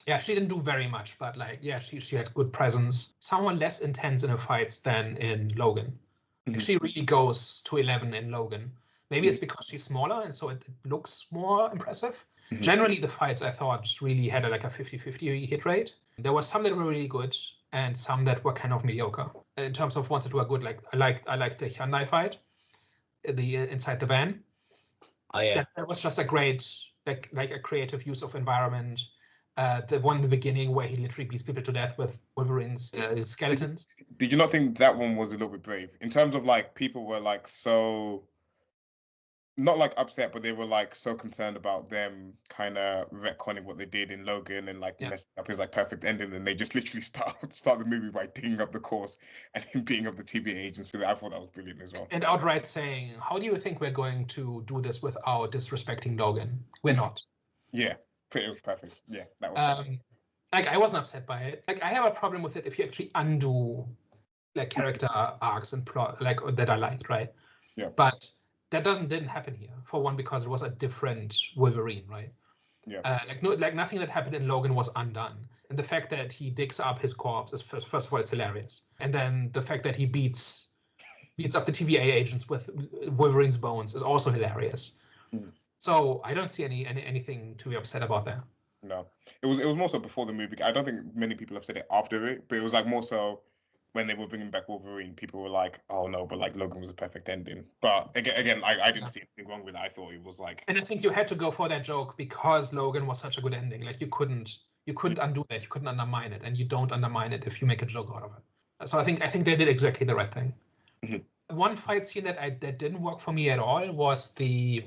Yeah, she didn't do very much, but like she had good presence. Somewhat less intense in her fights than in Logan. Like, she really goes to 11 in Logan. Maybe it's because she's smaller and so it looks more impressive. Generally, the fights I thought really had a 50-50 hit rate. There were some that were really good and some that were kind of mediocre. In terms of ones that were good, like I liked the Hyundai fight, inside the van. Oh yeah, that was just a great like a creative use of environment. The one in the beginning where he literally beats people to death with Wolverine's skeletons. Did you not think that one was a little bit brave? In terms of like people were like so not like upset, but they were like so concerned about them kind of retconning what they did in Logan and like messing up his like perfect ending, and they just literally start the movie by digging up the course and him beating up the TVA agents with it. I thought that was brilliant as well. And outright saying, "How do you think we're going to do this without disrespecting Logan? We're not." Yeah, it was perfect. Yeah, that was perfect. Like I wasn't upset by it. Like I have a problem with it if you actually undo like character arcs and plot like that I liked, right? Yeah. But that didn't happen here. For one, because it was a different Wolverine, right? Yeah. Like nothing that happened in Logan was undone. And the fact that he digs up his corpse is first of all, it's hilarious. And then the fact that he beats up the TVA agents with Wolverine's bones is also hilarious. So I don't see anything to be upset about there. No, it was more so before the movie. I don't think many people have said it after it, but it was like more so when they were bringing back Wolverine, people were like, "Oh no," but like Logan was a perfect ending. But again, I didn't see anything wrong with it. I thought it was like. And I think you had to go for that joke because Logan was such a good ending. Like you couldn't undo that. You couldn't undermine it, and you don't undermine it if you make a joke out of it. So I think they did exactly the right thing. One fight scene that didn't work for me at all was the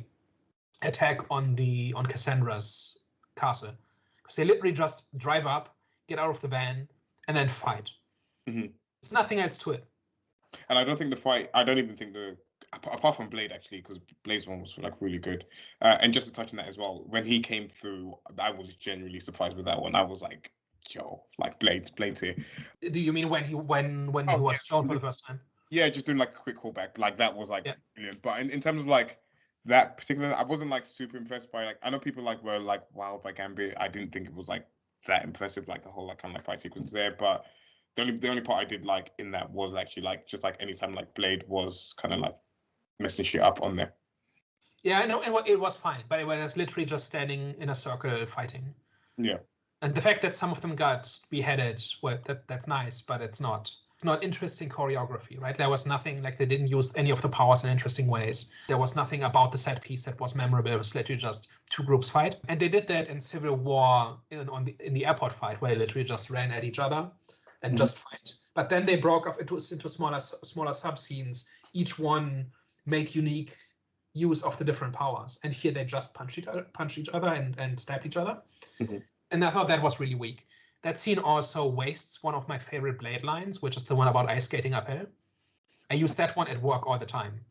attack on Cassandra's castle, because they literally just drive up, get out of the van, and then fight. There's nothing else to it. And I don't think the fight. I don't even think apart from Blade actually, because Blade's one was like really good. And just to touch on that as well, when he came through, I was genuinely surprised with that one. I was like, "Yo, like Blade's here." Do you mean when he was shown for the first time? Yeah, just doing like a quick callback, like that was like brilliant. But in terms of like that particular, I wasn't like super impressed by like. I know people like were like wowed by Gambit. I didn't think it was like that impressive, like the whole like kind of like fight sequence there. But the only part I did like in that was actually like just like anytime like Blade was kind of like messing shit up on there. Yeah, I know it was fine, but it was literally just standing in a circle fighting. Yeah. And the fact that some of them got beheaded, well, that's nice, but it's not interesting choreography, right? There was nothing, like they didn't use any of the powers in interesting ways. There was nothing about the set piece that was memorable. It was literally just two groups fight, and they did that in Civil War in the airport fight, where they literally just ran at each other and just fight. But then they broke off into smaller sub scenes. Each one made unique use of the different powers, and here they just punch each other and stab each other. And I thought that was really weak. That scene also wastes one of my favorite Blade lines, which is the one about ice skating uphill. I use that one at work all the time,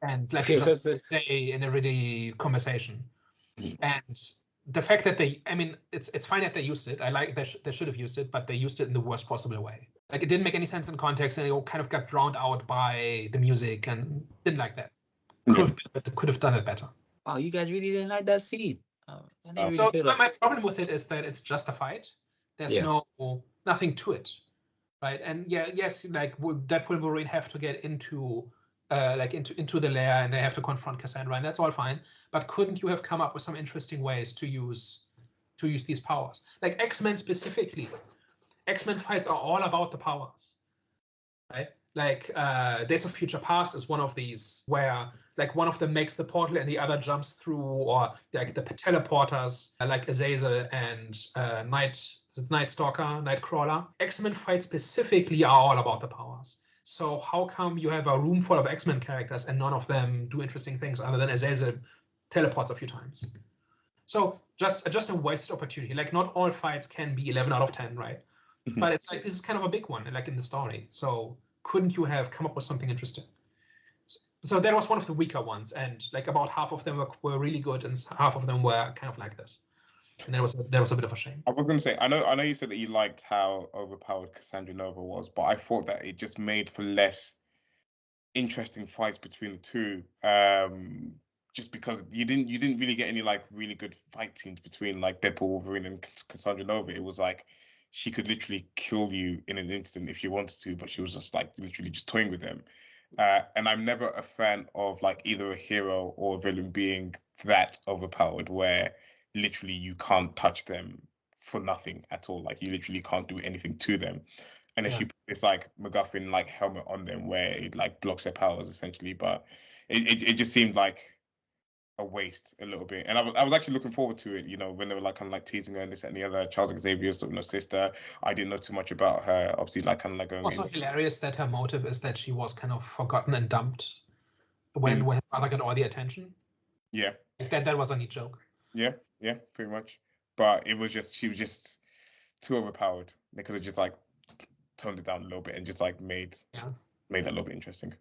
and like just in everyday conversation. And the fact that it's fine that they used it. I like they should have used it, but they used it in the worst possible way. Like it didn't make any sense in context, and it kind of got drowned out by the music, and didn't like that. Could have done it better. Wow, you guys really didn't like that scene. My problem with it is that it's just a fight. There's nothing to it, right? And yes, like Deadpool and Wolverine have to get into the lair, and they have to confront Cassandra, and that's all fine. But couldn't you have come up with some interesting ways to use these powers? Like X-Men specifically, X-Men fights are all about the powers, right? Like Days of Future Past is one of these where like one of them makes the portal and the other jumps through, or like the teleporters like Azazel and Nightcrawler. X-Men fights specifically are all about the powers. So how come you have a room full of X-Men characters and none of them do interesting things other than Azazel teleports a few times? So just a wasted opportunity. Like not all fights can be 11 out of 10, right? But it's like this is kind of a big one, like in the story. So couldn't you have come up with something interesting? So that was one of the weaker ones, and like about half of them were really good, and half of them were kind of like this. And that was a bit of a shame. I was going to say, I know you said that you liked how overpowered Cassandra Nova was, but I thought that it just made for less interesting fights between the two. Just because you didn't really get any like really good fight scenes between like Deadpool Wolverine and Cassandra Nova. It was like she could literally kill you in an instant if she wanted to, but she was just like literally just toying with them. And I'm never a fan of like either a hero or a villain being that overpowered where literally you can't touch them for nothing at all. Like you literally can't do anything to them. Unless you put this like MacGuffin like helmet on them where it like blocks their powers essentially. But it just seemed like a waste a little bit, and I was actually looking forward to it, when they were like kind of like teasing her and this and the other. Charles Xavier's sort of sister, I didn't know too much about her, obviously, like kind of like going also hilarious that her motive is that she was kind of forgotten and dumped when her father got all the attention. Like that was a neat joke. Yeah, pretty much. But she was just too overpowered. They could have just like toned it down a little bit and just like made that a little bit interesting.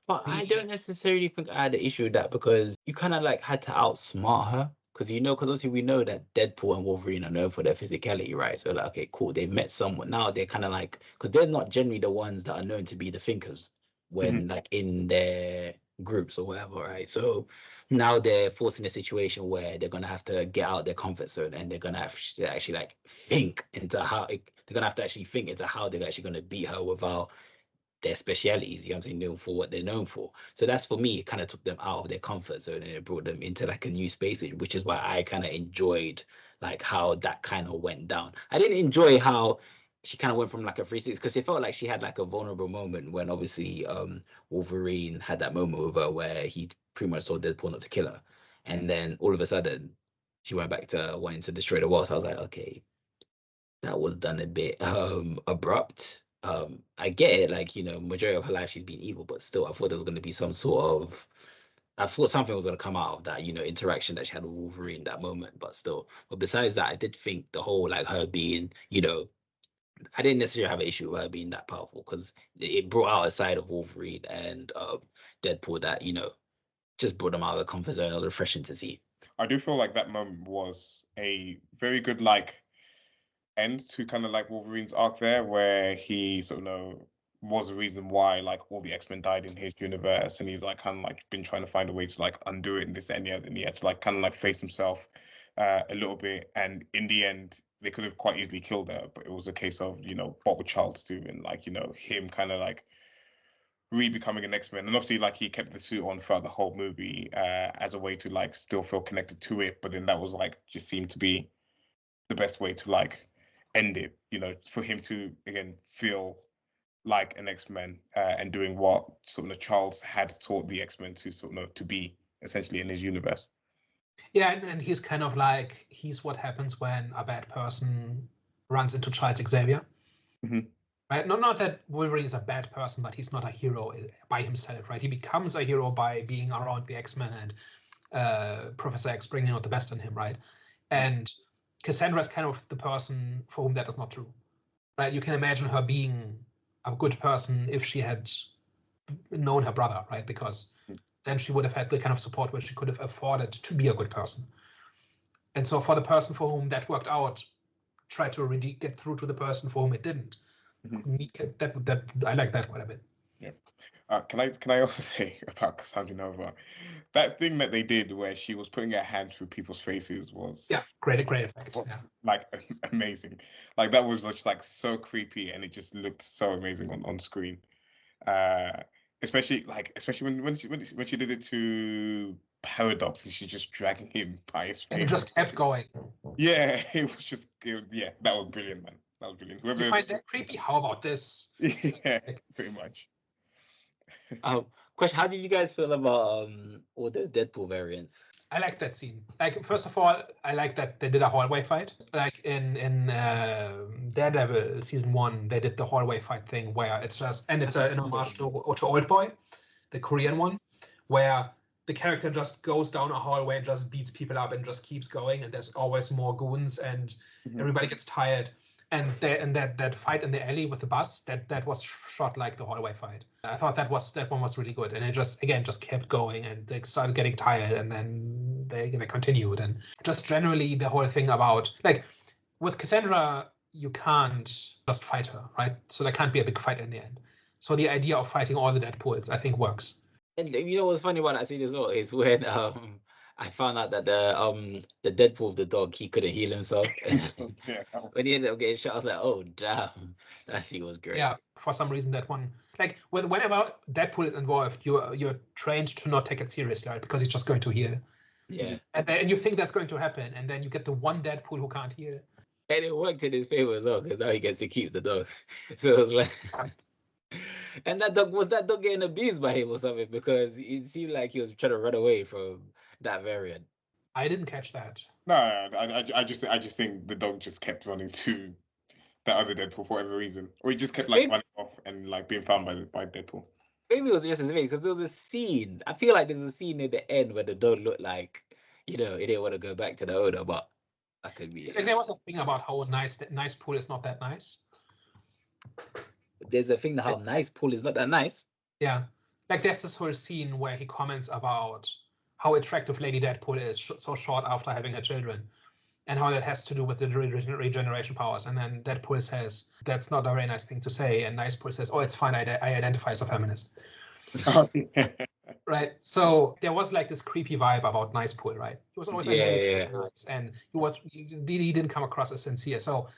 But I don't necessarily think I had an issue with that, because you kind of like had to outsmart her. Because obviously we know that Deadpool and Wolverine are known for their physicality, right? So like, okay, cool, they've met someone. Now they're kind of like, because they're not generally the ones that are known to be the thinkers when like in their groups or whatever, right? So now they're forced in a situation where they're gonna have to get out their comfort zone, and they're gonna have to actually like think into how they're gonna have to actually think into how they're actually gonna beat her without their specialities, you know what I'm saying, known for what they're known for. So that's, for me, it kind of took them out of their comfort zone and it brought them into like a new space, which is why I kind of enjoyed like how that kind of went down. I didn't enjoy how she kind of went from like a 360, because it felt like she had like a vulnerable moment when obviously Wolverine had that moment with her where he pretty much told Deadpool not to kill her, and then all of a sudden she went back to wanting to destroy the world. So I was like, okay, that was done a bit abrupt. I get it, like, majority of her life she's been evil, but still I thought there was going to be I thought something was going to come out of that, interaction that she had with Wolverine, that moment. But besides that, I did think the whole like her being, I didn't necessarily have an issue with her being that powerful, because it brought out a side of Wolverine and Deadpool that, just brought them out of the comfort zone. It was refreshing to see. I do feel like that moment was a very good like end to kind of like Wolverine's arc there, where he sort of was the reason why like all the X-Men died in his universe, and he's like kind of like been trying to find a way to like undo it and this and the other, and he had to like kind of like face himself a little bit, and in the end they could have quite easily killed her, but it was a case of what would Charles do, and like him kind of like re-becoming an X-Men, and obviously like he kept the suit on throughout the whole movie as a way to like still feel connected to it, but then that was like just seemed to be the best way to like end it, you know, for him to again feel like an X-Men and doing what sort of Charles had taught the X-Men to sort of to be essentially in his universe. Yeah, and he's kind of like, he's what happens when a bad person runs into Charles Xavier. Mhm. Right? Not that Wolverine is a bad person, but he's not a hero by himself, right? He becomes a hero by being around the X-Men and Professor X bringing out the best in him, right? And Cassandra is kind of the person for whom that is not true, right? You can imagine her being a good person if she had known her brother, right? Because then she would have had the kind of support where she could have afforded to be a good person. And so for the person for whom that worked out, try to really get through to the person for whom it didn't. That I like that quite a bit. Yeah. Can I also say about Cassandra Nova, that thing that they did where she was putting her hand through people's faces was great effect. Was like amazing. Like that was just like so creepy, and it just looked so amazing on screen. Especially when she did it to Paradox, and she's just dragging him by his face. And it just kept going. Yeah, it was just that was brilliant, man. That was brilliant. You find that creepy? How about this? Yeah, pretty much. Question: how did you guys feel about all those Deadpool variants? I like that scene. Like, first of all, I like that they did a hallway fight. Like in Daredevil season 1, they did the hallway fight thing where it's just, and it's an homage to Old Boy, the Korean one, where the character just goes down a hallway and just beats people up and just keeps going, and there's always more goons, and everybody gets tired. And that fight in the alley with the bus, that was shot like the hallway fight. I thought that one was really good, and it just kept going, and they started getting tired, and then they continued, and just generally the whole thing about, like, with Cassandra, you can't just fight her, right? So there can't be a big fight in the end. So the idea of fighting all the Deadpools, I think, works. And you know what's funny about that scene as well is when I found out that the Deadpool of the dog, he couldn't heal himself. When he ended up getting shot, I was like, oh damn, that scene was great. Yeah, for some reason that one, like, whenever Deadpool is involved, you're trained to not take it seriously, right? Because he's just going to heal. Yeah. And you think that's going to happen, and then you get the one Deadpool who can't heal. And it worked in his favor as well, because now he gets to keep the dog. So it was like, and that dog getting abused by him or something? Because it seemed like he was trying to run away from that variant. I didn't catch that. No, I just think the dog just kept running to that other Deadpool for whatever reason, or he just kept like running off and like being found by Deadpool. Maybe it was just his face, because there was a scene. I feel like there's a scene in the end where the dog looked like, you know, it didn't want to go back to the owner, but that could be. Like, there was a thing about how nice pool is not that nice. There's a thing that how nice pool is not that nice. Yeah, like there's this whole scene where he comments about how attractive Lady Deadpool is so short after having her children, and how that has to do with the regeneration powers. And then Deadpool says, that's not a very nice thing to say. And Nicepool says, oh, it's fine, I identify as a feminist. Right? So there was like this creepy vibe about Nicepool, right? He was always nice, and he didn't come across as sincere. So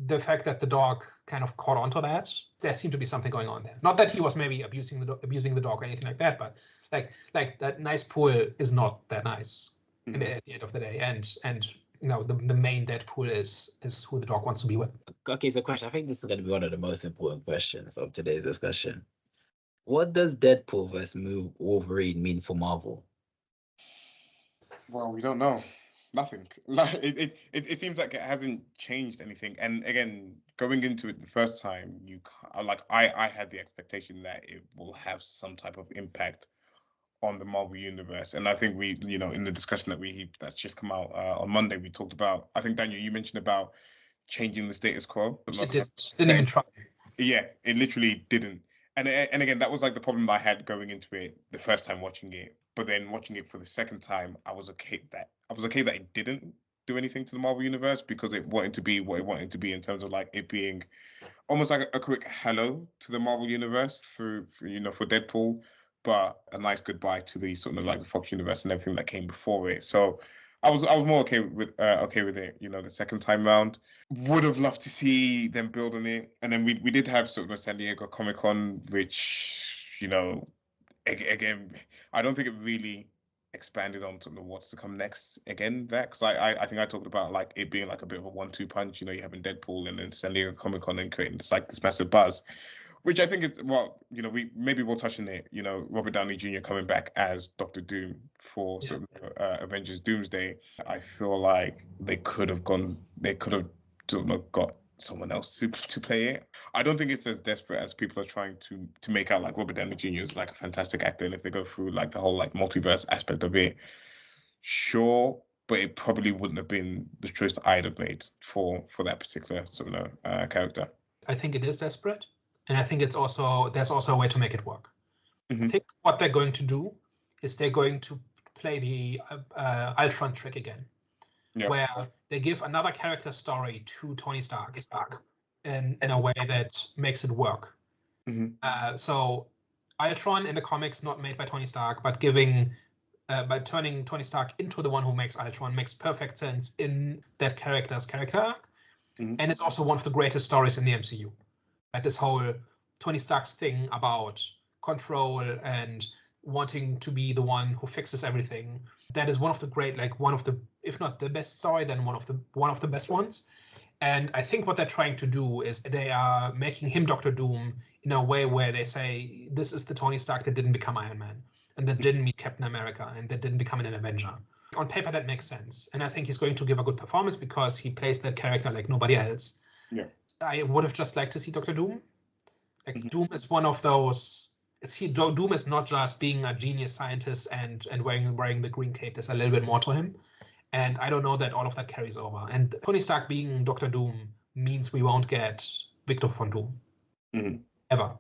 the fact that the dog kind of caught onto that, there seemed to be something going on there. Not that he was maybe abusing the dog or anything like that, but like that Nicepool is not that nice at the end of the day. And you know, the main Deadpool is who the dog wants to be with. Okay, so question. I think this is going to be one of the most important questions of today's discussion. What does Deadpool vs. Wolverine mean for Marvel? Well, we don't know. Nothing. Like it seems like it hasn't changed anything. And again, going into it the first time, I had the expectation that it will have some type of impact on the Marvel universe. And I think we, you know, in the discussion that's just come out on Monday, we talked about, I think, Daniel, you mentioned about changing the status quo. It didn't even try. Yeah, it literally didn't. And again, that was like the problem I had going into it the first time watching it. But then watching it for the second time, I was okay that it didn't do anything to the Marvel universe, because it wanted to be what it wanted to be in terms of like it being almost like a quick hello to the Marvel universe through, you know, for Deadpool, but a nice goodbye to the sort of like the Fox universe and everything that came before it. So I was more okay with it, you know, the second time round. Would have loved to see them build on it. And then we did have sort of a San Diego Comic-Con, which you know, again, I don't think it really expanded on to what's to come next again there, because I think I talked about like it being like a bit of a 1-2 punch. You know, you having Deadpool and then San Diego Comic-Con and creating this massive buzz, which I think is, well, you know, we'll touch on it. You know, Robert Downey Jr. coming back as Doctor Doom for sort of Avengers Doomsday. I feel like they could have got someone else to play it. I don't think it's as desperate as people are trying to make out. Like Robert Downey Jr. is like a fantastic actor, and if they go through like the whole like multiverse aspect of it, sure, but it probably wouldn't have been the choice I'd have made for that particular sort of character. I think it is desperate, and I think there's also a way to make it work. Mm-hmm. I think what they're going to do is they're going to play the Ultron trick again, where they give another character story to Tony Stark in a way that makes it work. Mm-hmm. So Ultron in the comics, not made by Tony Stark, but giving by turning Tony Stark into the one who makes Ultron, makes perfect sense in that character's character arc. Mm-hmm. And it's also one of the greatest stories in the MCU. Like this whole Tony Stark's thing about control and wanting to be the one who fixes everything. That is one of the great, like one of the, if not the best story, then one of the best ones. And I think what they're trying to do is they are making him Doctor Doom in a way where they say, this is the Tony Stark that didn't become Iron Man, and that didn't meet Captain America, and that didn't become an Avenger. On paper, that makes sense. And I think he's going to give a good performance because he plays that character like nobody else. Yeah. I would have just liked to see Doctor Doom. Like Mm-hmm. Doom is one of those. Doom is not just being a genius scientist and wearing the green cape. There's a little bit more to him. And I don't know that all of that carries over. And Tony Stark being Doctor Doom means we won't get Victor Von Doom. Mm-hmm. Ever.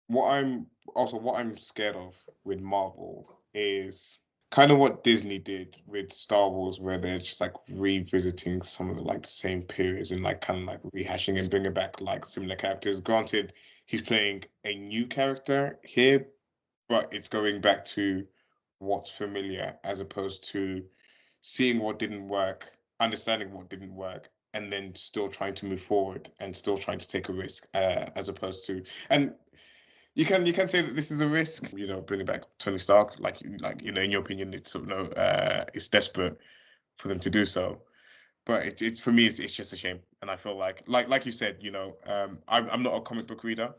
What I'm scared of with Marvel is kind of what Disney did with Star Wars, where they're just like revisiting some of the like the same periods and like kind of like rehashing and bringing back like similar characters. Granted, he's playing a new character here, but it's going back to what's familiar as opposed to seeing what didn't work, understanding what didn't work, and then still trying to move forward and still trying to take a risk, as opposed to, and you can say that this is a risk, you know, bringing back Tony Stark, like you know, in your opinion, it's sort of it's desperate for them to do so, but it's for me, it's just a shame, and I feel like you said, you know, I'm not a comic book reader,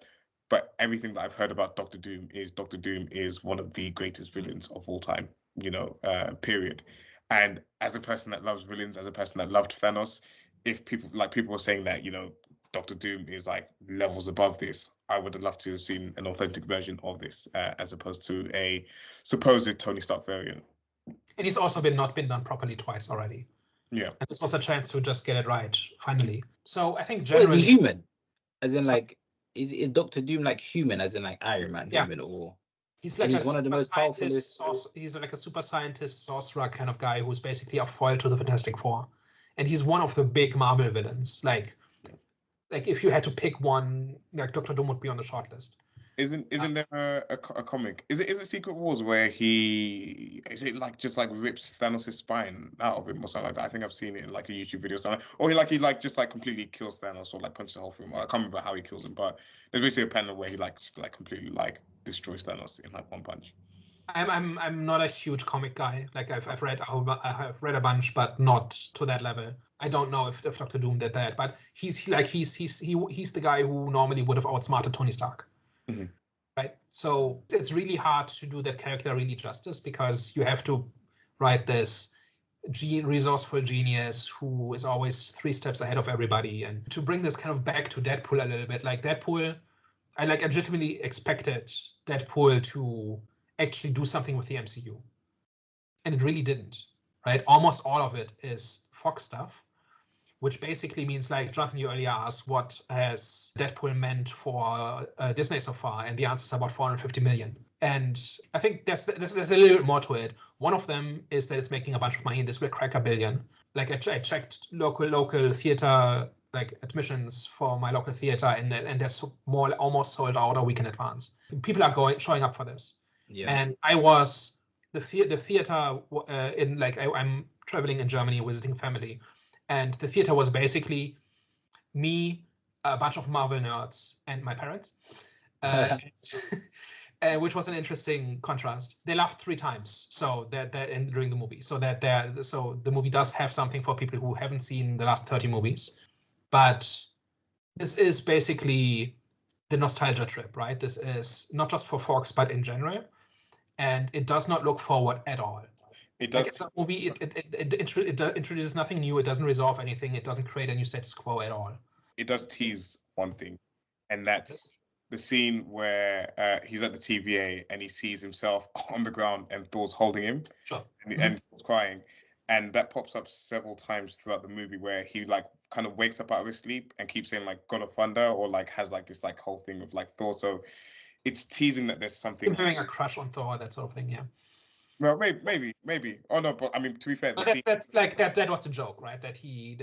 but everything that I've heard about Doctor Doom is one of the greatest villains of all time, you know, period. And as a person that loves villains, as a person that loved Thanos, if people were saying that, you know, Doctor Doom is like levels above this, I would have loved to have seen an authentic version of this, as opposed to a supposed Tony Stark variant. And he's also not been done properly twice already. Yeah. And this was a chance to just get it right, finally. So I think Well, generally... is he human? As in, like, is Doctor Doom like human, as in like Iron Man human, or... He's like one of the most powerful. He's like a super scientist, sorcerer kind of guy who's basically a foil to the Fantastic Four, and he's one of the big Marvel villains. Like if you had to pick one, like Doctor Doom would be on the short list. Isn't there a comic? Is it Secret Wars where he just rips Thanos' spine out of him or something like that? I think I've seen it in like a YouTube video or something. Or he just completely kills Thanos or like punches the whole thing. I can't remember how he kills him, but there's basically a panel where he just completely destroys Thanos in like one punch. I'm not a huge comic guy. Like I've read a bunch, but not to that level. I don't know if Doctor Doom did that, but he's the guy who normally would have outsmarted Tony Stark. Mm-hmm. Right, so it's really hard to do that character really justice because you have to write this resourceful genius who is always 3 steps ahead of everybody, and to bring this kind of back to Deadpool a little bit. Like Deadpool, I legitimately expected Deadpool to actually do something with the MCU, and it really didn't. Right, almost all of it is Fox stuff, which basically means, like Jonathan, you earlier asked, what has Deadpool meant for Disney so far? And the answer is about 450 million. And I think there's a little bit more to it. One of them is that it's making a bunch of money, and this will crack $1 billion. Like I checked local theater admissions for my local theater, and they're almost sold out a week in advance. People are showing up for this. Yeah. And I was the theater I'm traveling in Germany visiting family. And the theater was basically me, a bunch of Marvel nerds, and my parents. which was an interesting contrast. They laughed 3 times, so that during the movie, so the movie does have something for people who haven't seen the last 30 movies. But this is basically the nostalgia trip, right? This is not just for Fox, but in general, and it does not look forward at all. It does. Like, it's a movie. It introduces nothing new. It doesn't resolve anything. It doesn't create a new status quo at all. It does tease one thing, and that's the scene where he's at the TVA and he sees himself on the ground and Thor's holding him, Sure. and Thor's crying, and that pops up several times throughout the movie where he like kind of wakes up out of his sleep and keeps saying like God of Thunder, or like has like this like whole thing of like Thor. So it's teasing that there's something. Him having a crush on Thor, that sort of thing, yeah. Well, maybe. Oh no, but I mean, to be fair, that's like that was the joke, right? That he's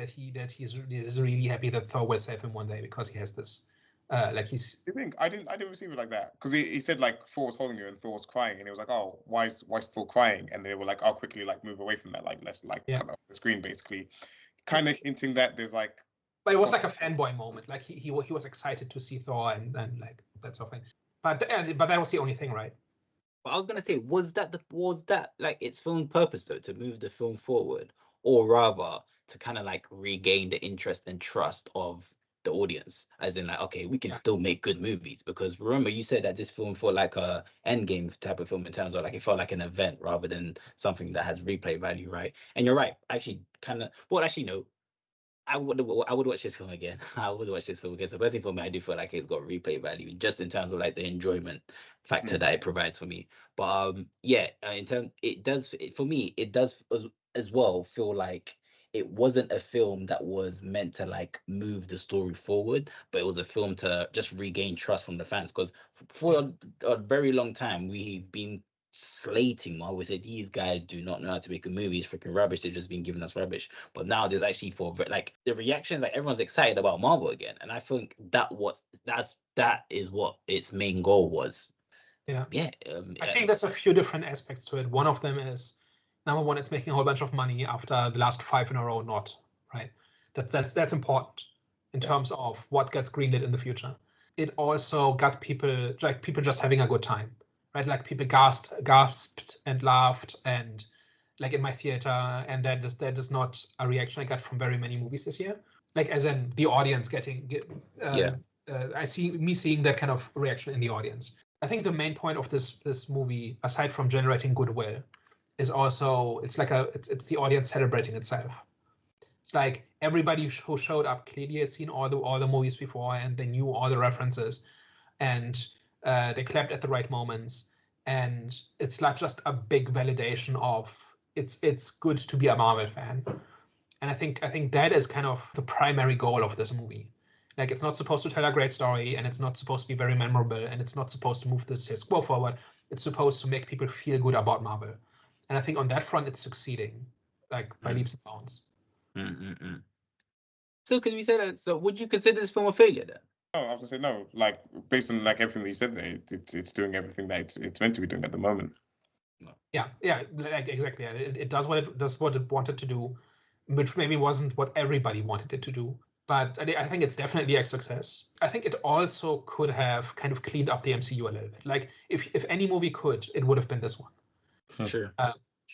really happy that Thor will save him one day because he has this, like he's. You think I didn't receive it like that, because he said like Thor was holding you and Thor was crying, and he was like, oh, why is Thor crying? And they were like, oh, quickly like move away from that, like let's like cut off the screen, basically, kind of hinting that there's like. But it was like a fanboy moment, like he was excited to see Thor and like that sort of thing. But that was the only thing, right? But I was gonna say, was that like its film purpose though, to move the film forward, or rather to kind of like regain the interest and trust of the audience, as in like, okay, we can still make good movies? Because remember, you said that this film felt like a Endgame type of film in terms of like it felt like an event rather than something that has replay value, right? And you're right, actually, kind of. Well, actually, no. I would watch this film again. I would watch this film again. So personally for me, I do feel like it's got replay value just in terms of like the enjoyment factor that it provides for me. But in terms, for me, it does as well feel like it wasn't a film that was meant to like move the story forward, but it was a film to just regain trust from the fans. Because for a very long time, we've been slating Marvel. We said these guys do not know how to make a movie. It's freaking rubbish. They've just been giving us rubbish. But now there's actually like the reactions, like everyone's excited about Marvel again, and I think that is what its main goal was. I think there's a few different aspects to it. One of them is, number one, it's making a whole bunch of money after the last 5 in a row not, right? That's important in terms of what gets greenlit in the future. It also got people just having a good time. Right, like people gasped and laughed, and like in my theater, and that is not a reaction I got from very many movies this year. Like as in the audience I see seeing that kind of reaction in the audience. I think the main point of this movie, aside from generating goodwill, is also it's the audience celebrating itself. It's like everybody who showed up clearly had seen all the movies before, and they knew all the references, and they clapped at the right moments, and it's not just a big validation of it's good to be a Marvel fan. And I think that is kind of the primary goal of this movie. Like, it's not supposed to tell a great story, and it's not supposed to be very memorable, and it's not supposed to move the status quo forward. It's supposed to make people feel good about Marvel. And I think on that front, it's succeeding, like by leaps and bounds. So can we say that? So would you consider this film a failure then? No, I was gonna say no. Like based on like everything that you said there, it's doing everything that it's meant to be doing at the moment. Yeah, like exactly. It does what it wanted to do, which maybe wasn't what everybody wanted it to do. But I think it's definitely a success. I think it also could have kind of cleaned up the MCU a little bit. Like if any movie could, it would have been this one. Sure.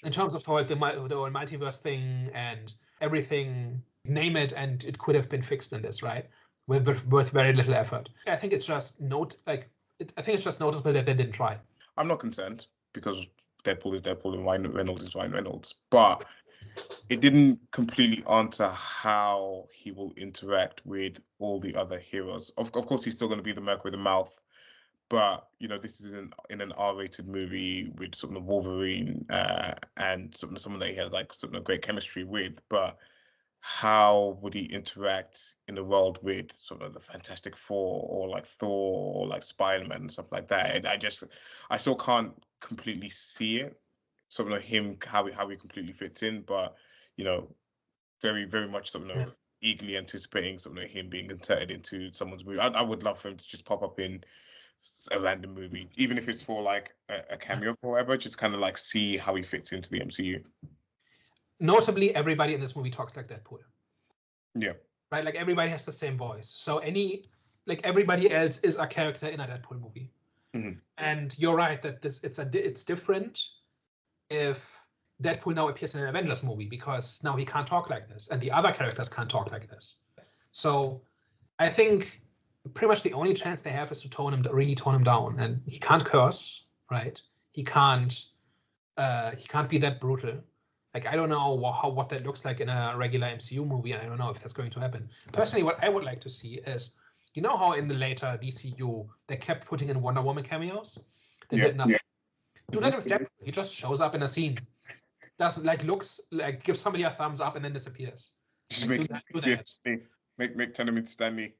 In terms of the whole multiverse thing and everything, name it, and it could have been fixed in this, right? With very little effort. I think it's just noticeable that they didn't try. I'm not concerned because Deadpool is Deadpool and Ryan Reynolds is Ryan Reynolds, but it didn't completely answer how he will interact with all the other heroes. Of course, he's still going to be the Merc with the mouth, but this is in an R-rated movie with sort of Wolverine and someone that he has like sort of great chemistry with, but how would he interact in a world with sort of the Fantastic Four or like Thor or like Spider-Man and stuff like that? And I still can't completely see it. Sort of him, how he completely fits in, but very, very much eagerly anticipating him being inserted into someone's movie. I would love for him to just pop up in a random movie, even if it's for like a cameo or whatever, just kind of like see how he fits into the MCU. Notably, everybody in this movie talks like Deadpool. Yeah. Right? Like everybody has the same voice. So everybody else is a character in a Deadpool movie. Mm-hmm. And you're right that it's different if Deadpool now appears in an Avengers movie, because now he can't talk like this and the other characters can't talk like this. So I think pretty much the only chance they have is to really tone him down. And he can't curse, right? He can't be that brutal. Like, I don't know what that looks like in a regular MCU movie, and I don't know if that's going to happen. Personally, what I would like to see is, you know how in the later DCU they kept putting in Wonder Woman cameos? They did nothing. Do that with Deadpool. He just shows up in a scene. Does looks like, gives somebody a thumbs up and then disappears. Just do that. Make turn him into Stan Lee.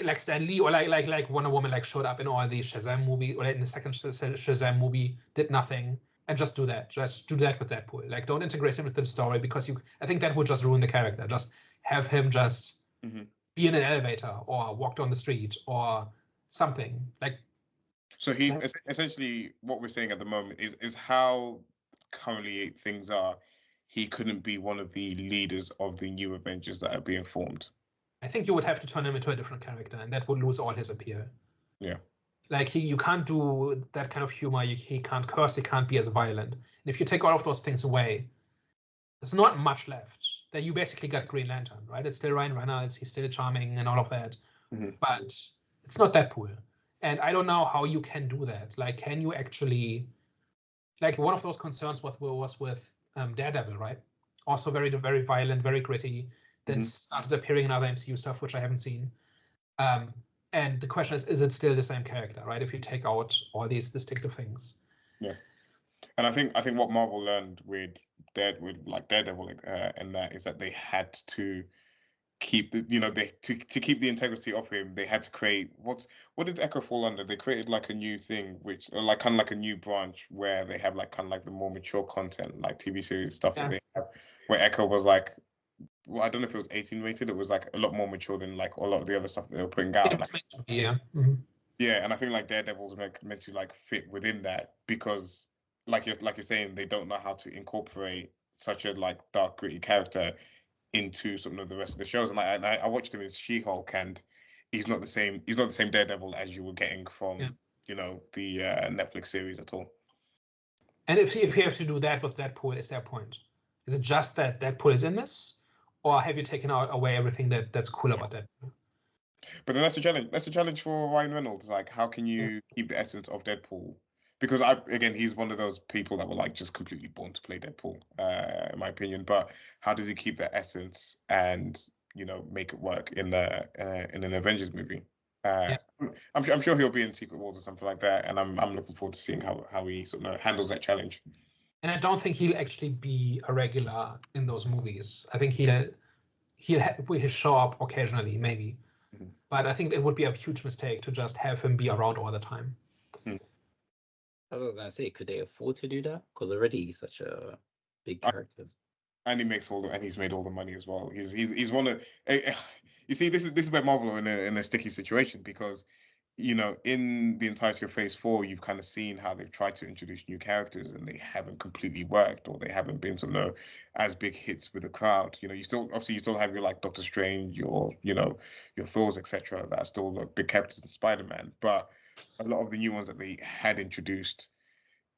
Like Stan Lee, or like Wonder Woman showed up in all the Shazam movie, or in the second Shazam movie, did nothing. And just do that. Just do that with Deadpool. Like, don't integrate him with the story, because I think that would just ruin the character. Just have him just be in an elevator or walk down the street or something. Like, so he essentially, what we're saying at the moment is how currently things are. He couldn't be one of the leaders of the new Avengers that are being formed. I think you would have to turn him into a different character, and that would lose all his appeal. Yeah. Like, you can't do that kind of humor. He can't curse. He can't be as violent. And if you take all of those things away, there's not much left. That you basically got Green Lantern, right? It's still Ryan Reynolds. He's still charming and all of that. But it's not Deadpool. And I don't know how you can do that. Like, can you actually... Like, one of those concerns was with Daredevil, right? Also very, very violent, very gritty. Then started appearing in other MCU stuff, which I haven't seen. And the question is it still the same character, right? If you take out all these distinctive things. Yeah, and I think what Marvel learned with Daredevil and that is that they had to keep to keep the integrity of him. They had to create what did Echo fall under? They created like a new thing, which like kind of like a new branch where they have like kind of like the more mature content, like TV series stuff that they have, where Echo was like. Well, I don't know if it was 18 rated. It was like a lot more mature than like a lot of the other stuff that they were putting out. Yeah, and I think like Daredevil's meant to like fit within that, because like you're saying, they don't know how to incorporate such a like dark gritty character into some of the rest of the shows. And I watched him as She-Hulk, and he's not the same Daredevil as you were getting from the Netflix series at all. And if you have to do that with Deadpool, is there a point? Is it just that Deadpool is in this? Or have you taken away everything that's cool about that? But then that's a challenge. That's a challenge for Ryan Reynolds. Like, how can you keep the essence of Deadpool? Because he's one of those people that were like just completely born to play Deadpool, in my opinion. But how does he keep that essence and make it work in an Avengers movie? I'm sure he'll be in Secret Wars or something like that, and I'm looking forward to seeing how he sort of handles that challenge. And I don't think he'll actually be a regular in those movies. I think he'll show up occasionally, maybe. But I think it would be a huge mistake to just have him be around all the time. I was gonna say, could they afford to do that? Because already he's such a big character. And he's made all the money as well. He's one of. You see, this is where Marvel are in a sticky situation, because in the entirety of Phase 4, you've kind of seen how they've tried to introduce new characters and they haven't completely worked, or they haven't been as big hits with the crowd. You still have your like Doctor Strange, your Thors, etc. that are still like big characters in Spider-Man, but a lot of the new ones that they had introduced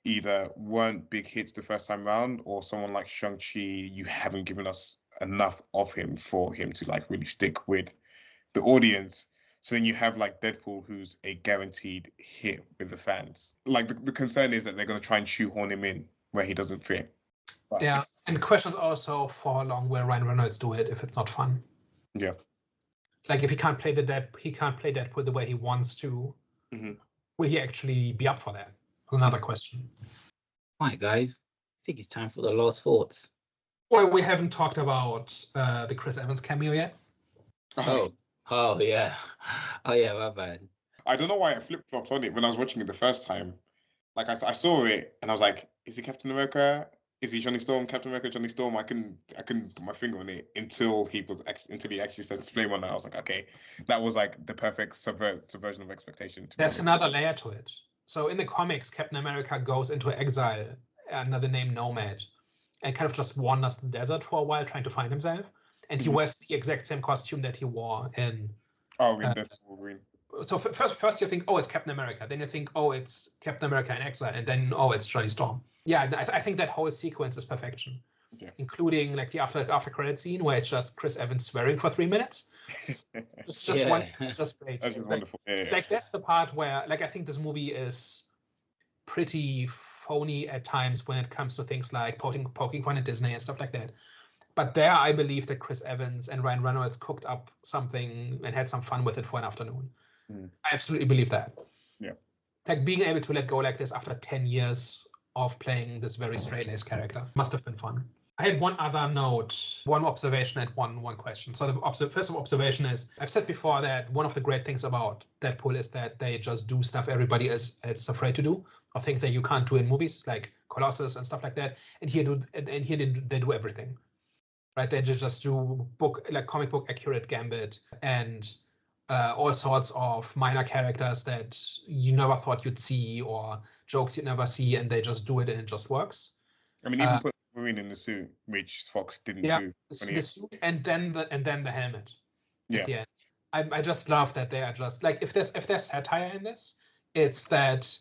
either weren't big hits the first time round, or someone like Shang-Chi, you haven't given us enough of him for him to like really stick with the audience. So then you have like Deadpool, who's a guaranteed hit with the fans. Like the concern is that they're going to try and shoehorn him in where he doesn't fit. But, yeah, and the question is also for how long will Ryan Reynolds do it if it's not fun? Yeah. Like, if he can't play Deadpool the way he wants to, will he actually be up for that? That's another question. All right, guys. I think it's time for the last thoughts. Well, we haven't talked about the Chris Evans cameo yet. Oh yeah, my bad. I don't know why I flip-flopped on it when I was watching it the first time. Like I saw it and I was like, is he Captain America? Is he Johnny Storm? Captain America, Johnny Storm? I couldn't put my finger on it until he actually said his flame on it. I was like, okay, that was like the perfect subversion of expectation. That's another layer to it. So in the comics, Captain America goes into exile under the name Nomad, and kind of just wanders the desert for a while trying to find himself. And he wears the exact same costume that he wore in Deadpool Wolverine. So first you think, oh, it's Captain America. Then you think, oh, it's Captain America in exile, and then oh, it's Johnny Storm. Yeah, I think that whole sequence is perfection, including like the after credit scene where it's just Chris Evans swearing for 3 minutes. It's just it's just great. That's just wonderful. Like that's the part where like I think this movie is pretty phony at times when it comes to things like poking fun at Disney and stuff like that. But there, I believe that Chris Evans and Ryan Reynolds cooked up something and had some fun with it for an afternoon. I absolutely believe that. Yeah. Like being able to let go like this after 10 years of playing this very straight-laced character must have been fun. I had one other note, one observation and one question. So the first observation is, I've said before that one of the great things about Deadpool is that they just do stuff everybody is afraid to do or think that you can't do in movies, like Colossus and stuff like that. And here they do everything. Right, they just do comic book accurate Gambit and all sorts of minor characters that you never thought you'd see or jokes you'd never see, and they just do it and it just works. I mean, even put Wolverine in the suit, which Fox didn't do. The suit and then the helmet. At the end. I just love that they are just like if there's satire in this, it's that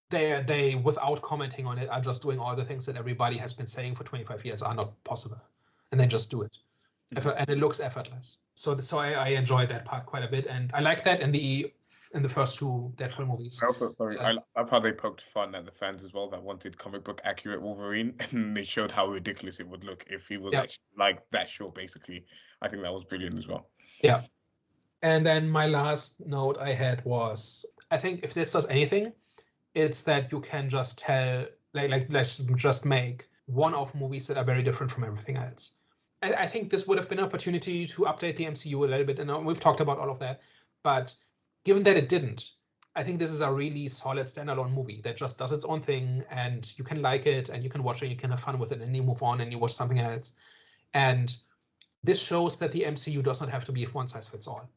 they without commenting on it are just doing all the things that everybody has been saying for 25 years are not possible. And they just do it, and it looks effortless. So I enjoyed that part quite a bit, and I like that in the first two Deadpool movies. I love how they poked fun at the fans as well that wanted comic book accurate Wolverine, and they showed how ridiculous it would look if he was actually like that short. Basically, I think that was brilliant as well. Yeah, and then my last note I had was, I think if this does anything, it's that you can just tell let's just make one-off movies that are very different from everything else. I think this would have been an opportunity to update the MCU a little bit, and we've talked about all of that. But given that it didn't, I think this is a really solid standalone movie that just does its own thing, and you can like it, and you can watch it, you can have fun with it, and you move on and you watch something else. And this shows that the MCU does not have to be one size fits all.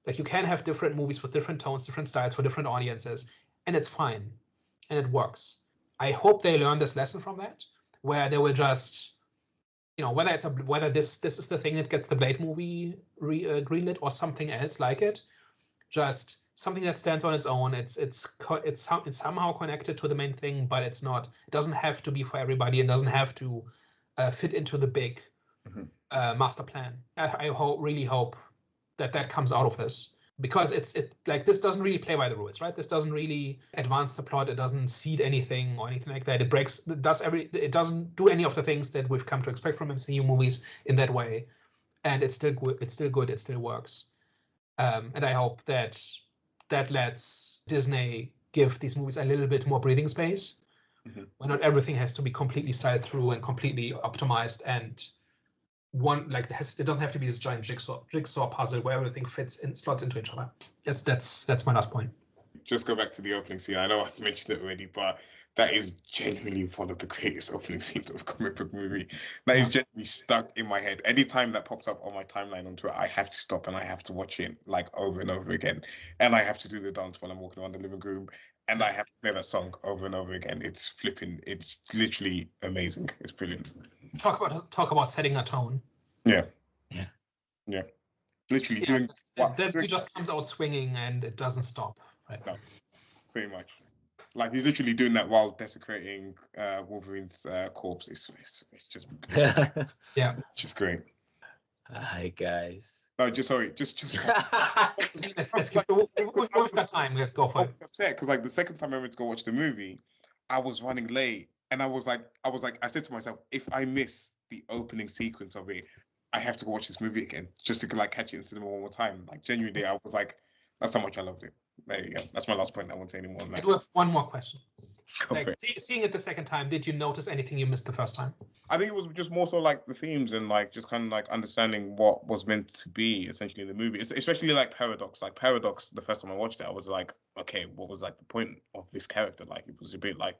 Like you can have different movies with different tones, different styles for different audiences, and it's fine, and it works. I hope they learn this lesson from that, where they will just, whether this is the thing that gets the Blade movie greenlit or something else like it, just something that stands on its own. It's somehow connected to the main thing, but it's not. It doesn't have to be for everybody. It doesn't have to fit into the big master plan. I really hope that comes out of this. Because it's like this doesn't really play by the rules, right? This doesn't really advance the plot. It doesn't seed anything or anything like that. It doesn't do any of the things that we've come to expect from MCU movies in that way, and it's still good. It still works, and I hope that lets Disney give these movies a little bit more breathing space, where not everything has to be completely styled through and completely optimized and it doesn't have to be this giant jigsaw puzzle where everything slots into each other. That's my last point. Just go back to the opening scene. I know I mentioned it already, but that is genuinely one of the greatest opening scenes of a comic book movie. That is genuinely stuck in my head. Anytime that pops up on my timeline on Twitter, I have to stop and I have to watch it like over and over again. And I have to do the dance while I'm walking around the living room. And I have to play that song over and over again. It's flipping. It's literally amazing. It's brilliant. Talk about setting a tone. Yeah. Literally doing. He just comes out swinging and it doesn't stop. Right. No, pretty much. Like he's literally doing that while desecrating Wolverine's corpse. It's just just great. Hi guys. No, just sorry. We've got time. Let's go for it. I'm upset because like the second time I went to go watch the movie, I was running late, and I said to myself, if I miss the opening sequence of it, I have to go watch this movie again just to like catch it in cinema one more time. Like genuinely, I was like, that's how much I loved it. There you go. That's my last point. I won't say any more than that. I do have one more question. Seeing it the second time, did you notice anything you missed the first time? I think it was just more so like the themes and like just kind of like understanding what was meant to be essentially in the movie. Especially like Paradox. Like Paradox, the first time I watched it, I was like, okay, what was like the point of this character? Like it was a bit like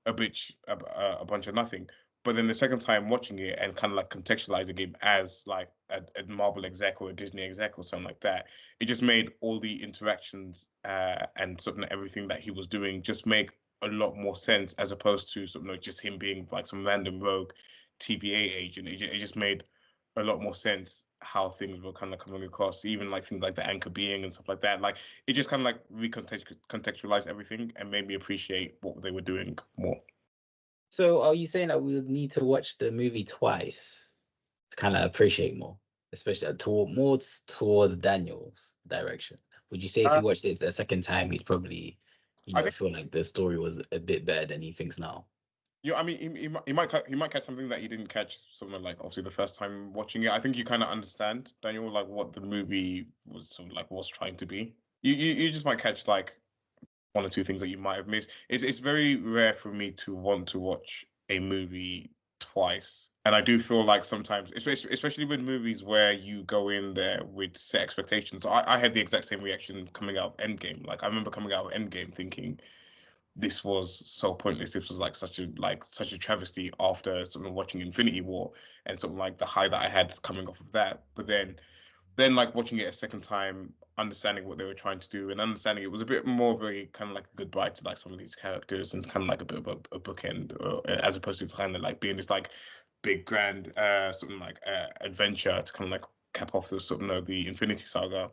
a bunch of nothing. But then the second time watching it and kind of like contextualizing it as like a Marvel exec or a Disney exec or something like that, it just made all the interactions and sort of everything that he was doing just make a lot more sense as opposed to sort of just him being like some random rogue TVA agent. It just made a lot more sense how things were kind of coming across, even like things like the anchor being and stuff like that. Like it just kind of like recontextualized everything and made me appreciate what they were doing more. So are you saying that we would need to watch the movie twice to kind of appreciate more, especially towards Daniel's direction? Would you say if you watched it the second time, he'd probably, I think, feel like the story was a bit better than he thinks now? Yeah, I mean, he might catch something that you didn't catch something like obviously the first time watching it. I think you kind of understand, Daniel, like what the movie was sort of like was trying to be. You just might catch like one or two things that you might have missed. It's very rare for me to want to watch a movie twice, and I do feel like sometimes, especially with movies where you go in there with set expectations. I had the exact same reaction coming out of Endgame. Like I remember coming out of Endgame thinking, this was so pointless. This was like such a travesty after sort of watching Infinity War and sort of like the high that I had coming off of that. But then like watching it a second time, understanding what they were trying to do and understanding it was a bit more of a kind of like a goodbye to like some of these characters and kind of like a bit of a bookend, as opposed to kind of like being this like big grand something like adventure to kind of like cap off the sort of the Infinity Saga.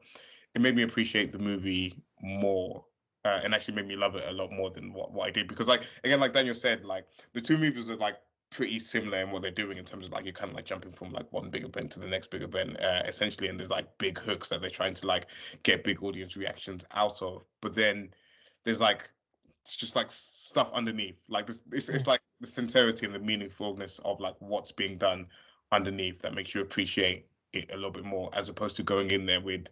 It made me appreciate the movie more. And actually made me love it a lot more than what I did, because like again, like Daniel said, like the two movies are like pretty similar in what they're doing in terms of like you're kind of like jumping from like one big event to the next big event, essentially, and there's like big hooks that they're trying to like get big audience reactions out of, but then there's like it's just like stuff underneath, like this it's like the sincerity and the meaningfulness of like what's being done underneath that makes you appreciate it a little bit more, as opposed to going in there with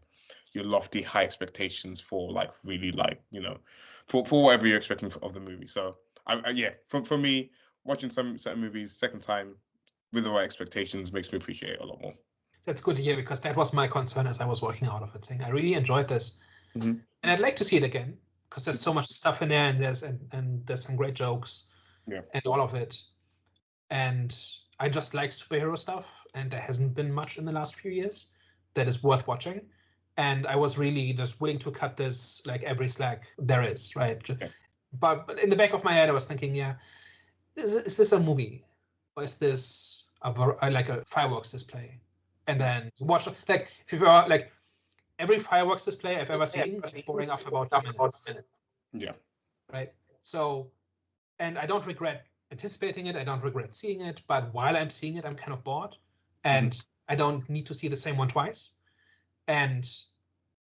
your lofty high expectations for like really like for whatever you're expecting of the movie. So yeah, for me, watching some certain movies second time with the right expectations makes me appreciate it a lot more. That's good to hear, because that was my concern as I was working out of it, saying I really enjoyed this, and I'd like to see it again because there's so much stuff in there, and there's some great jokes, and all of it, and I just like superhero stuff, and there hasn't been much in the last few years that is worth watching. And I was really just willing to cut this like every slack there is, right? Yeah. But in the back of my head, I was thinking, is this a movie, or is this like a fireworks display? And then watch, like, if you are like every fireworks display I've ever seen, it's boring after about 2 minutes. Yeah. Right. So, and I don't regret anticipating it. I don't regret seeing it. But while I'm seeing it, I'm kind of bored, and I don't need to see the same one twice. And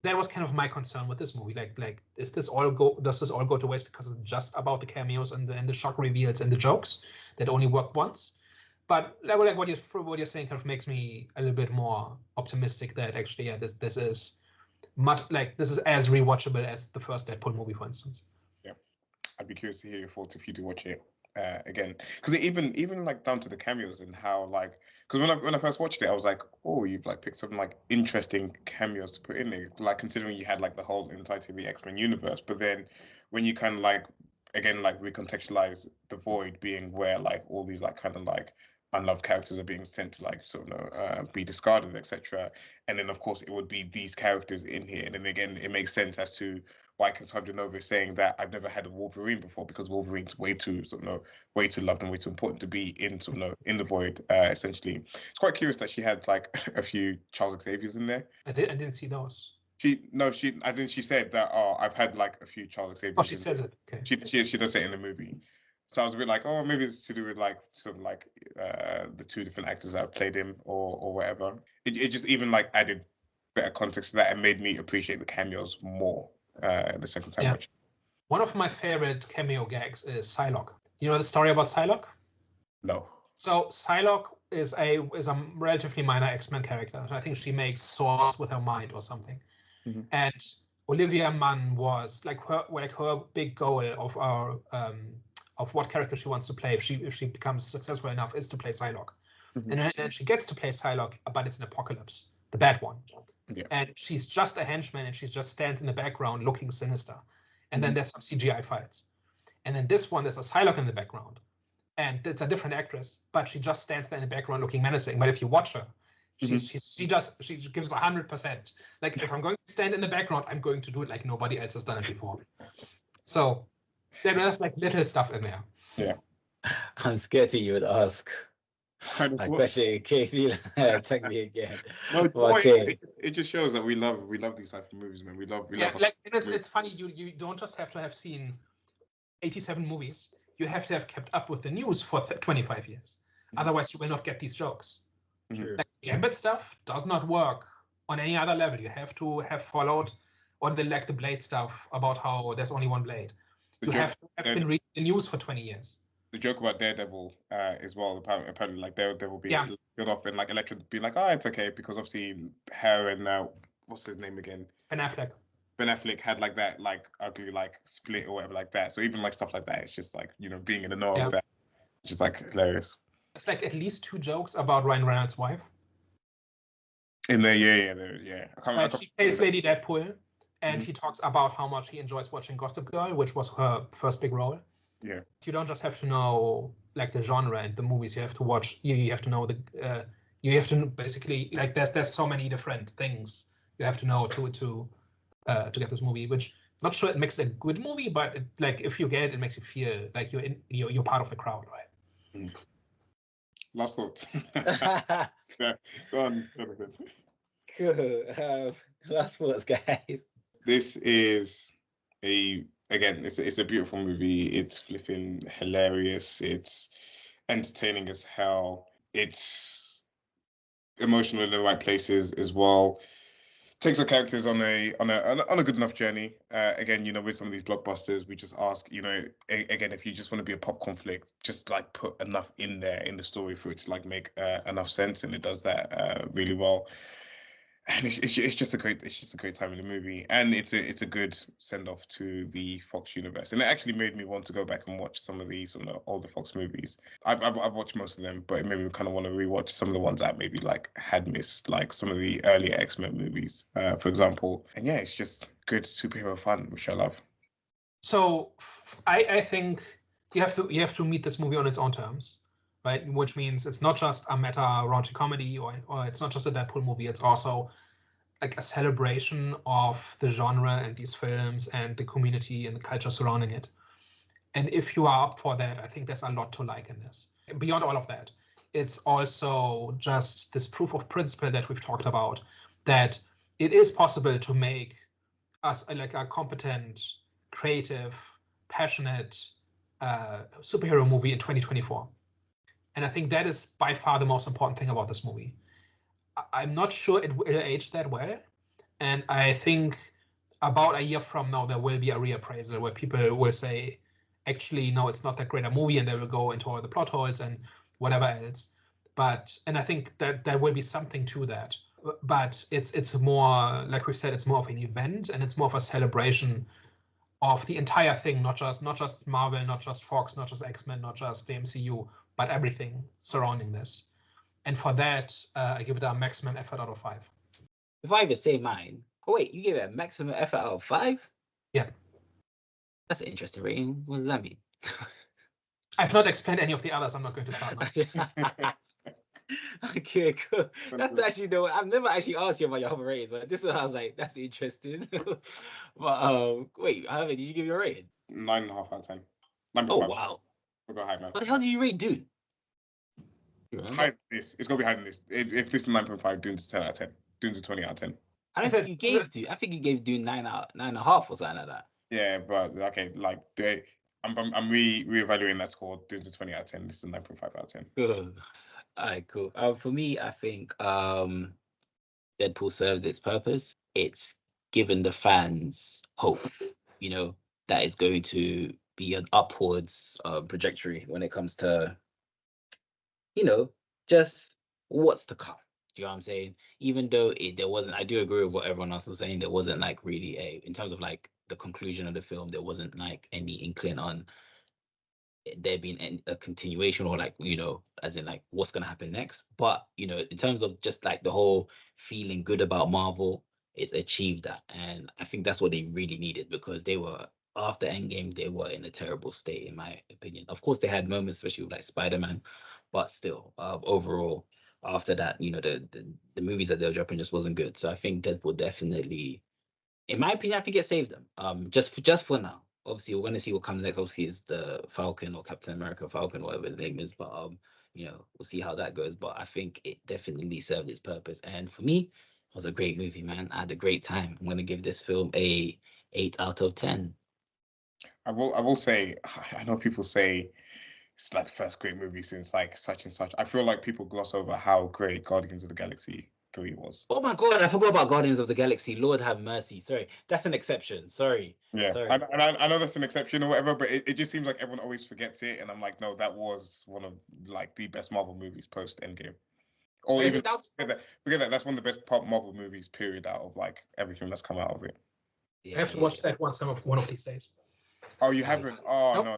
that was kind of my concern with this movie. Like, does this all go to waste because it's just about the cameos and the shock reveals and the jokes that only work once? But like what you're saying kind of makes me a little bit more optimistic that actually, this is much like this is as rewatchable as the first Deadpool movie, for instance. Yeah, I'd be curious to hear your thoughts if you do watch it again, because even like down to the cameos and how like, because when I first watched it, I was like, oh, you've like picked some like interesting cameos to put in there, like considering you had like the whole entirety of the X-Men universe. But then when you kind of like again like recontextualize the void being where like all these like kind of like unloved characters are being sent to like sort of be discarded, etc. And then of course it would be these characters in here, and then again it makes sense as to why Cassandra Nova is saying that I've never had a Wolverine before, because Wolverine's way too way too loved and way too important to be in in the void. Essentially, it's quite curious that she had like a few Charles Xaviers in there. I didn't see those. I think she said that. Oh, I've had like a few Charles Xaviers. Oh, she says it. Okay. She does it in the movie. So I was a bit like, oh, maybe it's to do with like sort of like the two different actors that have played him or whatever. It just even like added better context to that and made me appreciate the cameos more the second time watching. One of my favorite cameo gags is Psylocke. You know the story about Psylocke? No. So Psylocke is a relatively minor X-Men character. I think she makes swords with her mind or something. Mm-hmm. And Olivia Munn was like her big goal of what character she wants to play if she becomes successful enough is to play Psylocke. Mm-hmm. And then she gets to play Psylocke, but it's an Apocalypse, the bad one. Yeah. And she's just a henchman, and she just stands in the background looking sinister. And then there's some CGI fights. And then this one, there's a Psylocke in the background. And it's a different actress, but she just stands there in the background looking menacing. But if you watch her, she gives 100%. Like, if I'm going to stand in the background, I'm going to do it like nobody else has done it before. So there's like little stuff in there. Yeah. I'm scared you would ask kind of I was. question in case you attack me again. No, Okay. it just shows that we love these type of movies, man. We love like, and it's funny, you don't just have to have seen 87 movies. You have to have kept up with the news for 25 years. Otherwise, you will not get these jokes. True. Like, Gambit stuff does not work on any other level. You have to have followed, or the Blade stuff about how there's only one Blade. You have to have been reading the news for 20 years. The joke about Daredevil as well, apparently like Daredevil being killed off and like Elektra being like, oh, it's okay, because obviously her and what's his name again? Ben Affleck had like that like ugly like split or whatever like that. So even like stuff like that, it's just like, you know, being in the know of that, which is like hilarious. It's like at least 2 jokes about Ryan Reynolds' wife. In there, yeah. I can't She plays Lady Deadpool, and he talks about how much he enjoys watching Gossip Girl, which was her first big role. Yeah. You don't just have to know like the genre and the movies you have to watch. You have to know you have to basically like there's so many different things you have to know to get this movie. Which not sure it makes it a good movie, but like if you get it, it makes you feel like you're part of the crowd, right? Last thoughts. Yeah, go on. Cool. Last thoughts, guys. This is it's a beautiful movie. It's flipping hilarious. It's entertaining as hell. It's emotional in the right places as well. Takes our characters on a good enough journey. Again, you know, with some of these blockbusters, we just ask, you know, again, if you just want to be a pop flick, just like put enough in there in the story for it to like make enough sense, and it does that really well. And it's just a great time in the movie, and it's a good send off to the Fox universe, and it actually made me want to go back and watch some of these on the older Fox movies. I've watched most of them, but it made me kind of want to rewatch some of the ones that maybe like had missed, like some of the earlier X-Men movies, for example. And yeah, it's just good superhero fun, which I love. So I think you have to meet this movie on its own terms. Right, which means it's not just a meta raunchy comedy, or it's not just a Deadpool movie. It's also like a celebration of the genre and these films and the community and the culture surrounding it. And if you are up for that, I think there's a lot to like in this. Beyond all of that, it's also just this proof of principle that we've talked about, that it is possible to make us like a competent, creative, passionate superhero movie in 2024. And I think that is by far the most important thing about this movie. I'm not sure it will age that well. And I think about a year from now, there will be a reappraisal where people will say, actually, no, it's not that great a movie, and they will go into all the plot holes and whatever else. And I think that there will be something to that. But it's more, like we've said, it's more of an event, and it's more of a celebration of the entire thing, not just Marvel, not just Fox, not just X-Men, not just the MCU, but everything surrounding this. And for that, I give it a maximum effort out of 5. If I even say mine, wait, you give it a maximum effort out of 5? Yeah. That's an interesting rating. What does that mean? I've not explained any of the others. I'm not going to start now. Okay, cool. That's actually I've never actually asked you about your other ratings, but this one I was like, that's interesting. But wait, did you give your rating? 9.5 out of 10. 9.5. Oh wow. We'll go high, man. What the hell do you rate Dune? Higher than this. It's gonna be higher than this. If this is 9.5, Dune's 10 out of 10. Dune's a 20 out of 10. I don't think you gave Dune. I think you gave Dune 9.5 or something like that. Yeah, but okay, like I'm reevaluating that score. Dune's a 20 out of 10. This is a 9.5 out of 10. Good. All right, cool. For me, I think Deadpool served its purpose. It's given the fans hope, you know, that is going to be an upwards trajectory when it comes to, you know, just what's to come. Do you know what I'm saying? Even though there wasn't, I do agree with what everyone else was saying, there wasn't like really in terms of like the conclusion of the film, there wasn't like any inkling on there being a continuation or like, you know, as in like what's going to happen next. But, you know, in terms of just like the whole feeling good about Marvel, it's achieved that. And I think that's what they really needed, because they were, after Endgame, they were in a terrible state, in my opinion. Of course, they had moments, especially with like Spider-Man, but still, overall, after that, you know, the movies that they were dropping just wasn't good. So I think Deadpool definitely, in my opinion, I think it saved them. Just for now. Obviously, we're going to see what comes next. Obviously, it's the Falcon or Captain America Falcon, whatever his name is. But we'll see how that goes. But I think it definitely served its purpose. And for me, it was a great movie, man. I had a great time. I'm gonna give this film a 8 out of 10. I will say, I know people say it's like the first great movie since like such and such. I feel like people gloss over how great Guardians of the Galaxy 3 was. Oh my God, I forgot about Guardians of the Galaxy. Lord have mercy. Sorry, that's an exception. Sorry. Yeah, Sorry. I know that's an exception or whatever, but it just seems like everyone always forgets it, and I'm like, no, that was one of like the best Marvel movies post Endgame, or Wait, even that was- forget that that's one of the best pop Marvel movies period out of like everything that's come out of it. I have to watch that one of these days. Oh, you haven't? Oh Nope. no,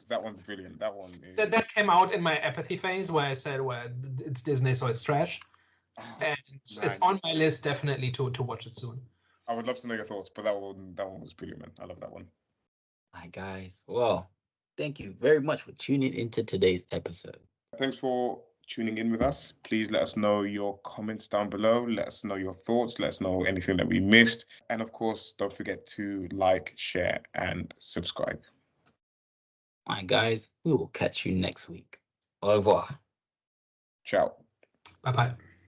that one's brilliant. That one. That came out in my apathy phase where I said, well, it's Disney, so it's trash. Oh, And man. it's on my list definitely to watch it soon. I would love to know your thoughts, but that one was brilliant, man. I love that one. Hi guys. Well, thank you very much for tuning into today's episode. Thanks for tuning in with us. Please let us know your comments down below. Let us know your thoughts. Let us know anything that we missed. And of course, don't forget to like, share, and subscribe. All right, guys. We will catch you next week. Au revoir. Ciao. Bye-bye.